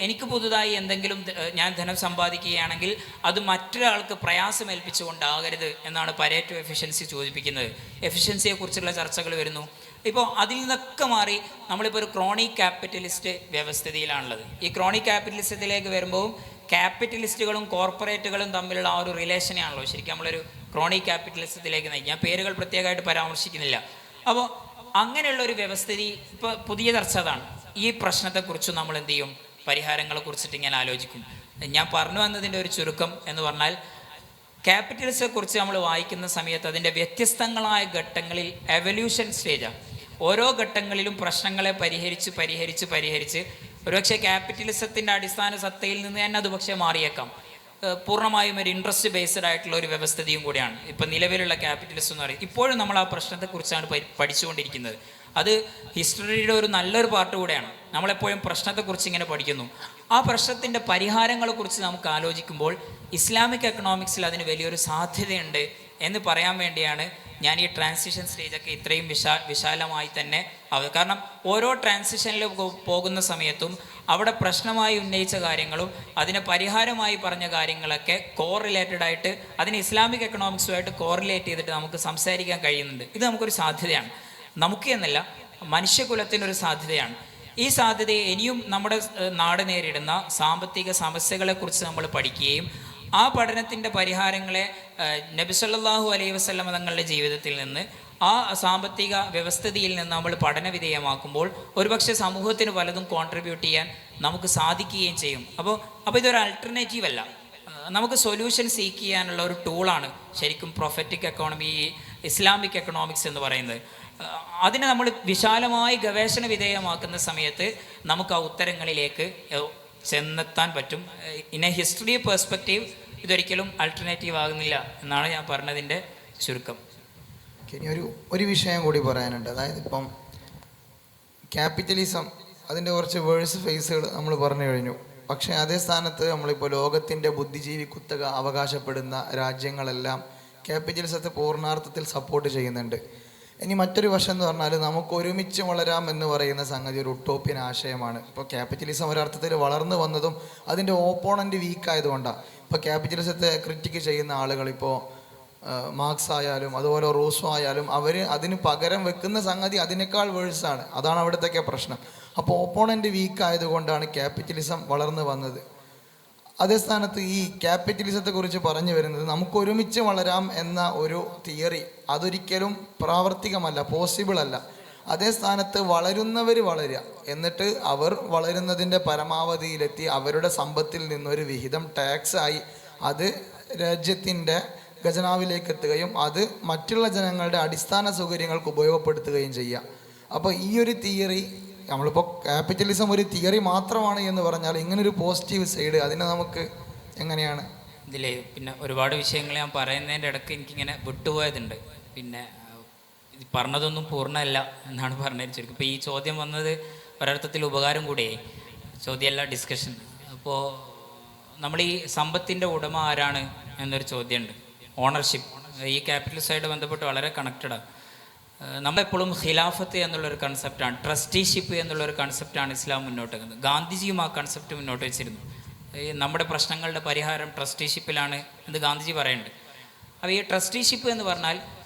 എനിക്ക് പുതുതായി എന്തെങ്കിലും ഞാൻ ധനം സമ്പാദിക്കുകയാണെങ്കിൽ അത് മറ്റൊരാൾക്ക് പ്രയാസമേൽപ്പിച്ചുകൊണ്ടാകരുത് എന്നാണ് പരേറ്റോ എഫിഷ്യൻസി സൂചിപ്പിക്കുന്നത്. എഫിഷ്യൻസിയെക്കുറിച്ചുള്ള ചർച്ചകൾ വരുന്നു. ഇപ്പോൾ അതിൽ നിന്നൊക്കെ മാറി നമ്മളിപ്പോൾ ഒരു ക്രോണിക് ക്യാപിറ്റലിസ്റ്റ് വ്യവസ്ഥിതിയിലാണുള്ളത്. ഈ ക്രോണിക് ക്യാപിറ്റലിസത്തിലേക്ക് വരുമ്പോൾ ക്യാപിറ്റലിസ്റ്റുകളും കോർപ്പറേറ്റുകളും തമ്മിലുള്ള ആ ഒരു റിലേഷനെയാണല്ലോ ശരിക്കും നമ്മളൊരു ക്രോണിക് ക്യാപിറ്റലിസത്തിലേക്ക് നയിക്കും. ഞാൻ പേരുകൾ പ്രത്യേകമായിട്ട് പരാമർശിക്കുന്നില്ല. അപ്പോൾ അങ്ങനെയുള്ള ഒരു വ്യവസ്ഥിതി ഇപ്പോൾ പുതിയ ചർച്ച അതാണ്. ഈ പ്രശ്നത്തെക്കുറിച്ച് നമ്മൾ എന്ത് ചെയ്യും? പരിഹാരങ്ങളെ കുറിച്ചിട്ട് ഇങ്ങനെ ആലോചിക്കും. ഞാൻ പറഞ്ഞു വന്നതിൻ്റെ ഒരു ചുരുക്കം എന്ന് പറഞ്ഞാൽ, ക്യാപിറ്റലിസത്തെക്കുറിച്ച് നമ്മൾ വായിക്കുന്ന സമയത്ത് അതിൻ്റെ വ്യത്യസ്തങ്ങളായ ഘട്ടങ്ങളിൽ എവല്യൂഷൻ സ്റ്റേജാണ്. ഓരോ ഘട്ടങ്ങളിലും പ്രശ്നങ്ങളെ പരിഹരിച്ച് ഒരുപക്ഷെ ക്യാപിറ്റലിസത്തിൻ്റെ അടിസ്ഥാന സത്തയിൽ നിന്ന് തന്നെ അത് പക്ഷേ മാറിയേക്കാം. പൂർണ്ണമായും ഒരു ഇൻട്രസ്റ്റ് ബേസ്ഡ് ആയിട്ടുള്ള ഒരു വ്യവസ്ഥിതിയും കൂടിയാണ് ഇപ്പം നിലവിലുള്ള ക്യാപിറ്റലിസം എന്ന് പറയും. ഇപ്പോഴും നമ്മൾ ആ പ്രശ്നത്തെക്കുറിച്ചാണ് പഠിച്ചുകൊണ്ടിരിക്കുന്നത്. അത് ഹിസ്റ്ററിയുടെ ഒരു നല്ലൊരു പാർട്ട് കൂടെയാണ്. നമ്മളെപ്പോഴും പ്രശ്നത്തെക്കുറിച്ച് ഇങ്ങനെ പഠിക്കുന്നു. ആ പ്രശ്നത്തിൻ്റെ പരിഹാരങ്ങളെക്കുറിച്ച് നമുക്ക് ആലോചിക്കുമ്പോൾ ഇസ്ലാമിക് എക്കണോമിക്സിൽ അതിന് വലിയൊരു സാധ്യതയുണ്ട് എന്ന് പറയാൻ വേണ്ടിയാണ് ഞാൻ ഈ ട്രാൻസിഷൻ സ്റ്റേജൊക്കെ ഇത്രയും വിശാലമായി തന്നെ കാരണം ഓരോ ട്രാൻസിഷനിൽ പോകുന്ന സമയത്തും അവിടെ പ്രശ്നമായി ഉന്നയിച്ച കാര്യങ്ങളും അതിന് പരിഹാരമായി പറഞ്ഞ കാര്യങ്ങളൊക്കെ കോറിലേറ്റഡ് ആയിട്ട് അതിന് ഇസ്ലാമിക് എക്കണോമിക്സുമായിട്ട് കോറിലേറ്റ് ചെയ്തിട്ട് നമുക്ക് സംസാരിക്കാൻ കഴിയുന്നുണ്ട്. ഇത് നമുക്കൊരു സാധ്യതയാണ്. നമുക്ക് എന്നല്ല, മനുഷ്യകുലത്തിനൊരു സാധ്യതയാണ്. ഈ സാധ്യതയെ ഇനിയും നമ്മുടെ നാട് നേരിടുന്ന സാമ്പത്തിക സമസ്യകളെക്കുറിച്ച് നമ്മൾ പഠിക്കുകയും ആ പഠനത്തിൻ്റെ പരിഹാരങ്ങളെ നബി സല്ലല്ലാഹു അലൈഹി വസല്ലം തങ്ങളുടെ ജീവിതത്തിൽ നിന്ന് ആ സാമ്പത്തിക വ്യവസ്ഥിതിയിൽ നിന്ന് നമ്മൾ പഠനവിധേയമാക്കുമ്പോൾ ഒരുപക്ഷെ സമൂഹത്തിന് പലതും കോൺട്രിബ്യൂട്ട് ചെയ്യാൻ നമുക്ക് സാധിക്കുകയും ചെയ്യും. അപ്പോൾ ഇതൊരു ആൾട്ടർനേറ്റീവ് അല്ല, നമുക്ക് സൊല്യൂഷൻ സീക്ക് ചെയ്യാനുള്ള ഒരു ടൂളാണ് ശരിക്കും പ്രൊഫറ്റിക് എക്കോണമി, ഇസ്ലാമിക് എക്കണോമിക്സ് എന്ന് പറയുന്നത്. അതിനെ നമ്മൾ വിശാലമായി ഗവേഷണ വിധേയമാക്കുന്ന സമയത്ത് നമുക്ക് ആ ഉത്തരങ്ങളിലേക്ക് ചെന്നെത്താൻ പറ്റും. ഇൻ എ ഹിസ്റ്ററി പെർസ്പെക്റ്റീവ് ഇതൊരിക്കലും ആൾട്ടർനേറ്റീവ് ആകുന്നില്ല എന്നാണ് ഞാൻ പറഞ്ഞതിൻ്റെ ചുരുക്കം. ഇനി ഒരു വിഷയം കൂടി പറയാനുണ്ട്. അതായത് ഇപ്പം ക്യാപിറ്റലിസം അതിൻ്റെ കുറച്ച് വേഴ്സ് ഫേസുകൾ നമ്മൾ പറഞ്ഞു കഴിഞ്ഞു. പക്ഷേ അതേ സ്ഥാനത്ത് നമ്മളിപ്പോൾ ലോകത്തിൻ്റെ ബുദ്ധിജീവി കുത്തക അവകാശപ്പെടുന്ന രാജ്യങ്ങളെല്ലാം ക്യാപിറ്റലിസത്തെ പൂർണ്ണാർത്ഥത്തിൽ സപ്പോർട്ട് ചെയ്യുന്നുണ്ട്. ഇനി മറ്റൊരു വശം എന്ന് പറഞ്ഞാൽ നമുക്ക് ഒരുമിച്ച് വളരാം എന്ന് പറയുന്ന സംഗതി ഒരു ഉട്ടോപ്യൻ ആശയമാണ്. ഇപ്പോൾ ക്യാപിറ്റലിസം ഒരർത്ഥത്തിൽ വളർന്നു വന്നതും അതിൻ്റെ ഓപ്പോണൻ്റ് വീക്കായതുകൊണ്ടാണ്. ഇപ്പോൾ ക്യാപിറ്റലിസത്തെ ക്രിറ്റിക്ക് ചെയ്യുന്ന ആളുകൾ ഇപ്പോൾ മാർക്സ് ആയാലും അതുപോലെ റൂസോ ആയാലും അവർ അതിന് പകരം വെക്കുന്ന സംഗതി അതിനേക്കാൾ വേഴ്സാണ്. അതാണ് അവിടുത്തെ പ്രശ്നം. അപ്പോൾ ഓപ്പോണൻ്റ് വീക്കായതുകൊണ്ടാണ് ക്യാപിറ്റലിസം വളർന്നു വന്നത്. അതേ സ്ഥാനത്ത് ഈ ക്യാപിറ്റലിസത്തെക്കുറിച്ച് പറഞ്ഞു വരുന്നത് നമുക്ക് ഒരുമിച്ച് വളരാം എന്ന ഒരു തിയറി അതൊരിക്കലും പ്രാവർത്തികമല്ല, പോസിബിൾ അല്ല. അതേ സ്ഥാനത്ത് വളരുന്നവർ വളരുക, എന്നിട്ട് അവർ വളരുന്നതിൻ്റെ പരമാവധിയിലെത്തി അവരുടെ സമ്പത്തിൽ നിന്നൊരു വിഹിതം ടാക്സ് ആയി അത് രാജ്യത്തിൻ്റെ ഖജനാവിലേക്ക് എത്തുകയും അത് മറ്റുള്ള ജനങ്ങളുടെ അടിസ്ഥാന സൗകര്യങ്ങൾക്ക് ഉപയോഗപ്പെടുത്തുകയും ചെയ്യുക. അപ്പോൾ ഈ ഒരു തിയറി നമ്മളിപ്പോൾ ക്യാപിറ്റലിസം ഒരു തിയറി മാത്രമാണ് എന്ന് പറഞ്ഞാൽ ഇങ്ങനൊരു പോസിറ്റീവ് സൈഡ് അതിനെ നമുക്ക് എങ്ങനെയാണ് ഇതിൽ പിന്നെ ഒരുപാട് വിഷയങ്ങൾ ഞാൻ പറയുന്നതിൻ്റെ ഇടയ്ക്ക് എനിക്കിങ്ങനെ വിട്ടുപോയതുണ്ട്. പിന്നെ പറഞ്ഞതൊന്നും പൂർണ്ണമല്ല എന്നാണ് പറഞ്ഞത്. ചുരുക്കം ഇപ്പോൾ ഈ ചോദ്യം വന്നത് ഒരർത്ഥത്തിൽ ഉപകാരം കൂടിയായി. ചോദ്യമല്ല, ഡിസ്കഷൻ. അപ്പോൾ നമ്മൾ ഈ സമ്പത്തിൻ്റെ ഉടമ ആരാണ് എന്നൊരു ചോദ്യമുണ്ട്. ഓണർഷിപ്പ് ഈ ക്യാപിറ്റലിസമായിട്ട് ബന്ധപ്പെട്ട് വളരെ കണക്റ്റഡാണ്. നമ്മളെപ്പോഴും ഖിലാഫത്ത് എന്നുള്ളൊരു കൺസെപ്റ്റാണ്, ട്രസ്റ്റിഷിപ്പ് എന്നുള്ളൊരു കൺസെപ്റ്റാണ് ഇസ്ലാം മുന്നോട്ട് വെക്കുന്നത്. ഗാന്ധിജിയും ആ കൺസെപ്റ്റ് മുന്നോട്ട് വെച്ചിരുന്നു. ഈ നമ്മുടെ പ്രശ്നങ്ങളുടെ പരിഹാരം ട്രസ്റ്റിഷിപ്പിലാണ് എന്ന് ഗാന്ധിജി പറയുന്നുണ്ട്. അപ്പോൾ ഈ ട്രസ്റ്റിഷിപ്പ് എന്ന് പറഞ്ഞാൽ,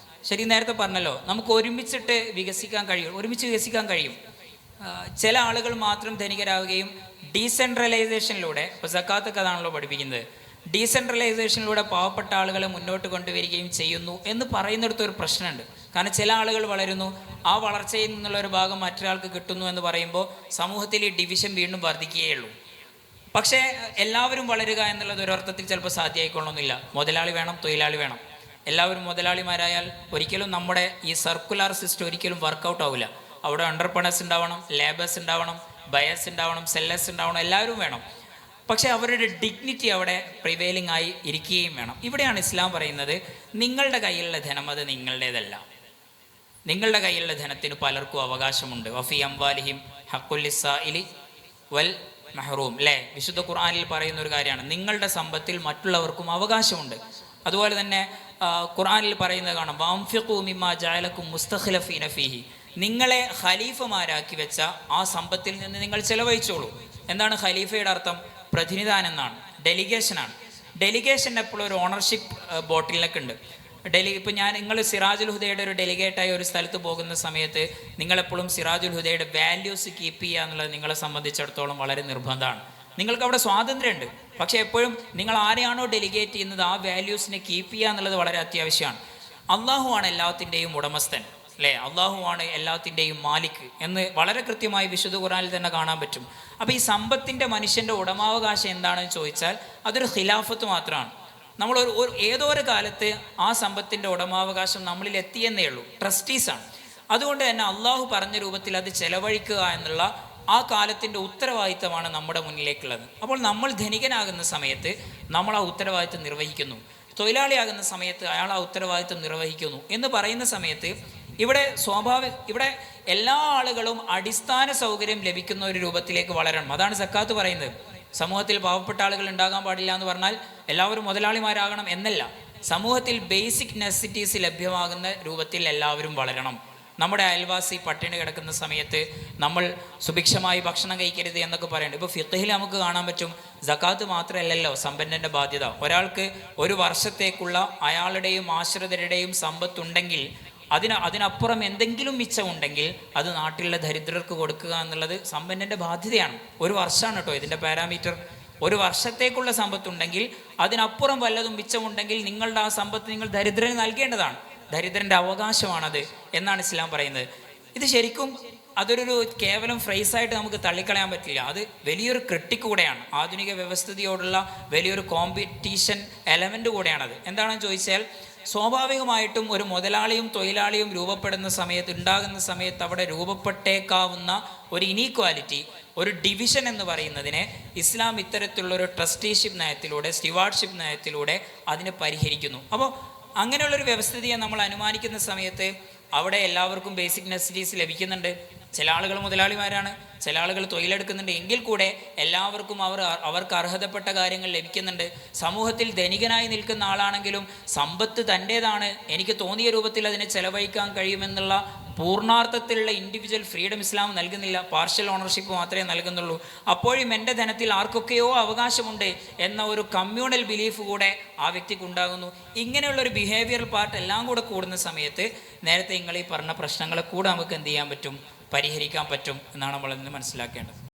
ശരി നേരത്തെ പറഞ്ഞല്ലോ, നമുക്ക് ഒരുമിച്ച് വികസിക്കാൻ കഴിയും. ചില ആളുകൾ മാത്രം ധനികരാവുകയും ഡീസെൻട്രലൈസേഷനിലൂടെ, ഇപ്പോൾ സക്കാത്തൊക്കെ അതാണല്ലോ പഠിപ്പിക്കുന്നത്, ഡീസെൻട്രലൈസേഷനിലൂടെ പാവപ്പെട്ട ആളുകളെ മുന്നോട്ട് കൊണ്ടുവരികയും ചെയ്യുന്നു എന്ന് പറയുന്നിടത്ത് ഒരു പ്രശ്നമുണ്ട്. കാരണം ചില ആളുകൾ വളരുന്നു, ആ വളർച്ചയിൽ നിന്നുള്ള ഒരു ഭാഗം മറ്റൊരാൾക്ക് കിട്ടുന്നു എന്ന് പറയുമ്പോൾ സമൂഹത്തിൽ ഈ ഡിവിഷൻ വീണ്ടും വർദ്ധിക്കുകയുള്ളൂ. പക്ഷേ എല്ലാവരും വളരുക എന്നുള്ളത് ഒരർത്ഥത്തിൽ ചിലപ്പോൾ സാധ്യമായിക്കൊള്ളുന്നില്ല. മുതലാളി വേണം, തൊഴിലാളി വേണം. എല്ലാവരും മുതലാളിമാരായാൽ ഒരിക്കലും നമ്മുടെ ഈ സർക്കുലർ സിസ്റ്റം ഒരിക്കലും വർക്കൗട്ട് ആവില്ല. അവിടെ എൻ്റർപ്രണേഴ്സ് ഉണ്ടാവണം, ലേബേഴ്സ് ഉണ്ടാവണം, ബയേഴ്സ് ഉണ്ടാവണം, സെല്ലേഴ്സ് ഉണ്ടാവണം, എല്ലാവരും വേണം. പക്ഷേ അവരുടെ ഡിഗ്നിറ്റി അവിടെ പ്രിവെയിലിംഗ് ആയി ഇരിക്കുകയും വേണം. ഇവിടെയാണ് ഇസ്ലാം പറയുന്നത്, നിങ്ങളുടെ കയ്യിലുള്ള ധനം അത് നിങ്ങളുടേതല്ല. നിങ്ങളുടെ കയ്യിലുള്ള ധനത്തിന് പലർക്കും അവകാശമുണ്ട്. വഫി അംവാലിഹിം ഹഖുൽ ലിസ്സാഇലി വൽ മഹ്റൂം, അല്ലേ? വിശുദ്ധ ഖുർആനിൽ പറയുന്ന ഒരു കാര്യമാണ്, നിങ്ങളുടെ സമ്പത്തിൽ മറ്റുള്ളവർക്കും അവകാശമുണ്ട്. അതുപോലെ തന്നെ ഖുർആനിൽ പറയുന്നത് കാണാം, വഅൻഫിഖൂ മിമ്മാ ജഅലകും മുസ്തഖ്ലഫീന ഫീഹി, നിങ്ങളെ ഖലീഫമാരാക്കി വെച്ച ആ സമ്പത്തിൽ നിന്ന് നിങ്ങൾ ചെലവഴിച്ചോളൂ. എന്താണ് ഖലീഫയുടെ അർത്ഥം? പ്രതിനിധാനം എന്നാണ്, ഡെലിഗേഷനാണ്. ഡെലിഗേഷൻ എപ്പോഴും ഒരു ഓണർഷിപ്പ് ബോട്ടിലൊക്കെ ഉണ്ട്. ഇപ്പോൾ നിങ്ങൾ സിറാജുൽ ഹുദയുടെ ഒരു ഡെലിഗേറ്റായി ഒരു സ്ഥലത്ത് പോകുന്ന സമയത്ത് നിങ്ങളെപ്പോഴും സിറാജുൽ ഹുദയുടെ വാല്യൂസ് കീപ്പ് ചെയ്യുക എന്നുള്ളത് നിങ്ങളെ സംബന്ധിച്ചിടത്തോളം വളരെ നിർബന്ധമാണ്. നിങ്ങൾക്ക് അവിടെ സ്വാതന്ത്ര്യമുണ്ട്, പക്ഷേ എപ്പോഴും നിങ്ങൾ ആരെയാണോ ഡെലിഗേറ്റ് ചെയ്യുന്നത് ആ വാല്യൂസിനെ കീപ്പ് ചെയ്യുക എന്നുള്ളത് വളരെ അത്യാവശ്യമാണ്. അള്ളാഹുവാണ് എല്ലാത്തിൻ്റെയും ഉടമസ്ഥൻ, അല്ലേ? അള്ളാഹുവാണ് എല്ലാത്തിൻ്റെയും മാലിക് എന്ന് വളരെ കൃത്യമായി വിശുദ്ധ ഖുർആനിൽ തന്നെ കാണാൻ പറ്റും. അപ്പോൾ ഈ സമ്പത്തിൻ്റെ മനുഷ്യൻ്റെ ഉടമാവകാശം എന്താണെന്ന് ചോദിച്ചാൽ അതൊരു ഖിലാഫത്ത് മാത്രമാണ്. നമ്മൾ ഏതോ ഒരു കാലത്ത് ആ സമ്പത്തിൻ്റെ ഉടമാവകാശം നമ്മളിൽ എത്തിയെന്നേ ഉള്ളൂ, ട്രസ്റ്റീസാണ്. അതുകൊണ്ട് തന്നെ അള്ളാഹു പറഞ്ഞ രൂപത്തിൽ അത് ചെലവഴിക്കുക എന്നുള്ള ആ കാലത്തിൻ്റെ ഉത്തരവാദിത്തമാണ് നമ്മുടെ മുന്നിലേക്കുള്ളത്. അപ്പോൾ നമ്മൾ ധനികനാകുന്ന സമയത്ത് നമ്മൾ ആ ഉത്തരവാദിത്തം നിർവഹിക്കുന്നു, തൊഴിലാളിയാകുന്ന സമയത്ത് അയാൾ ആ ഉത്തരവാദിത്തം നിർവഹിക്കുന്നു എന്ന് പറയുന്ന സമയത്ത് ഇവിടെ എല്ലാ ആളുകളും അടിസ്ഥാന സൗകര്യം ലഭിക്കുന്ന ഒരു രൂപത്തിലേക്ക് വളരണം. അതാണ് സക്കാത്ത് പറയുന്നത്. സമൂഹത്തിൽ പാവപ്പെട്ട ആളുകൾ ഉണ്ടാകാൻ പാടില്ല എന്ന് പറഞ്ഞാൽ എല്ലാവരും മുതലാളിമാരാകണം എന്നല്ല. സമൂഹത്തിൽ ബേസിക് നെസസിറ്റീസ് ലഭ്യമാകുന്ന രൂപത്തിൽ എല്ലാവരും വളരണം. നമ്മുടെ അയൽവാസി പട്ടിണി കിടക്കുന്ന സമയത്ത് നമ്മൾ സുഭിക്ഷമായി ഭക്ഷണം കഴിക്കരുത് എന്നൊക്കെ പറയുന്നുണ്ട്. ഇപ്പോൾ ഫിഖ്ഹിൽ നമുക്ക് കാണാൻ പറ്റും, സക്കാത്ത് മാത്രമല്ലല്ലോ സമ്പന്നൻ്റെ ബാധ്യത. ഒരാൾക്ക് ഒരു വർഷത്തേക്കുള്ള അയാളുടെയും ആശ്രിതരുടെയും സമ്പത്തുണ്ടെങ്കിൽ അതിനപ്പുറം എന്തെങ്കിലും മിച്ചമുണ്ടെങ്കിൽ അത് നാട്ടിലുള്ള ദരിദ്രർക്ക് കൊടുക്കുക എന്നുള്ളത് സമ്പന്നൻ്റെ ബാധ്യതയാണ്. ഒരു വർഷമാണ് കേട്ടോ ഇതിൻ്റെ പാരാമീറ്റർ. ഒരു വർഷത്തേക്കുള്ള സമ്പത്തുണ്ടെങ്കിൽ അതിനപ്പുറം വല്ലതും മിച്ചമുണ്ടെങ്കിൽ നിങ്ങളുടെ ആ സമ്പത്ത് നിങ്ങൾ ദരിദ്രന് നൽകേണ്ടതാണ്. ദരിദ്രൻ്റെ അവകാശമാണത് എന്നാണ് ഇസ്ലാം പറയുന്നത്. ഇത് ശരിക്കും അതൊരു കേവലം ഫ്രൈസായിട്ട് നമുക്ക് തള്ളിക്കളയാൻ പറ്റില്ല. അത് വലിയൊരു ക്രിട്ടിക് കൂടെയാണ്, ആധുനിക വ്യവസ്ഥിതിയോടുള്ള വലിയൊരു കോമ്പറ്റീഷൻ എലമെൻ്റ് കൂടെയാണത്. എന്താണെന്ന് ചോദിച്ചാൽ, സ്വാഭാവികമായിട്ടും ഒരു മുതലാളിയും തൊഴിലാളിയും ഉണ്ടാകുന്ന സമയത്ത് അവിടെ രൂപപ്പെട്ടേക്കാവുന്ന ഒരു ഇനീക്വാലിറ്റി, ഒരു ഡിവിഷൻ എന്ന് പറയുന്നതിനെ ഇസ്ലാം ഇത്തരത്തിലുള്ളൊരു ട്രസ്റ്റിഷിപ്പ് നയത്തിലൂടെ, സ്റ്റിവാർഡ്ഷിപ്പ് നയത്തിലൂടെ അതിനെ പരിഹരിക്കുന്നു. അപ്പോൾ അങ്ങനെയുള്ളൊരു വ്യവസ്ഥിതിയെ നമ്മൾ അനുമാനിക്കുന്ന സമയത്ത് അവിടെ എല്ലാവർക്കും ബേസിക് നെസസിറ്റീസ് ലഭിക്കുന്നുണ്ട്. ചില ആളുകൾ മുതലാളിമാരാണ്, ചില ആളുകൾ തൊഴിലെടുക്കുന്നുണ്ട്, എങ്കിൽ കൂടെ എല്ലാവർക്കും അവർക്ക് അർഹതപ്പെട്ട കാര്യങ്ങൾ ലഭിക്കുന്നുണ്ട്. സമൂഹത്തിൽ ധനികനായി നിൽക്കുന്ന ആളാണെങ്കിലും സമ്പത്ത് തൻ്റേതാണ്, എനിക്ക് തോന്നിയ രൂപത്തിൽ അതിനെ ചെലവഴിക്കാൻ കഴിയുമെന്നുള്ള പൂർണ്ണാർത്ഥത്തിലുള്ള ഇൻഡിവിജ്വൽ ഫ്രീഡം ഇസ്ലാം നൽകുന്നില്ല. പാർഷ്യൽ ഓണർഷിപ്പ് മാത്രമേ നൽകുന്നുള്ളൂ. അപ്പോഴും എൻ്റെ ധനത്തിൽ ആർക്കൊക്കെയോ അവകാശമുണ്ട് എന്ന ഒരു കമ്മ്യൂണൽ ബിലീഫ് കൂടെ ആ വ്യക്തിക്ക് ഉണ്ടാകുന്നു. ഇങ്ങനെയുള്ളൊരു ബിഹേവിയറൽ പാർട്ട് എല്ലാം കൂടെ കൂടുന്ന സമയത്ത് നേരത്തെ നിങ്ങൾ ഈ പറഞ്ഞ പ്രശ്നങ്ങളെ കൂടെ നമുക്ക് എന്ത് ചെയ്യാൻ പറ്റും, പരിഹരിക്കാൻ പറ്റും എന്നാണ് നമ്മൾ ഇന്ന് മനസ്സിലാക്കേണ്ടത്.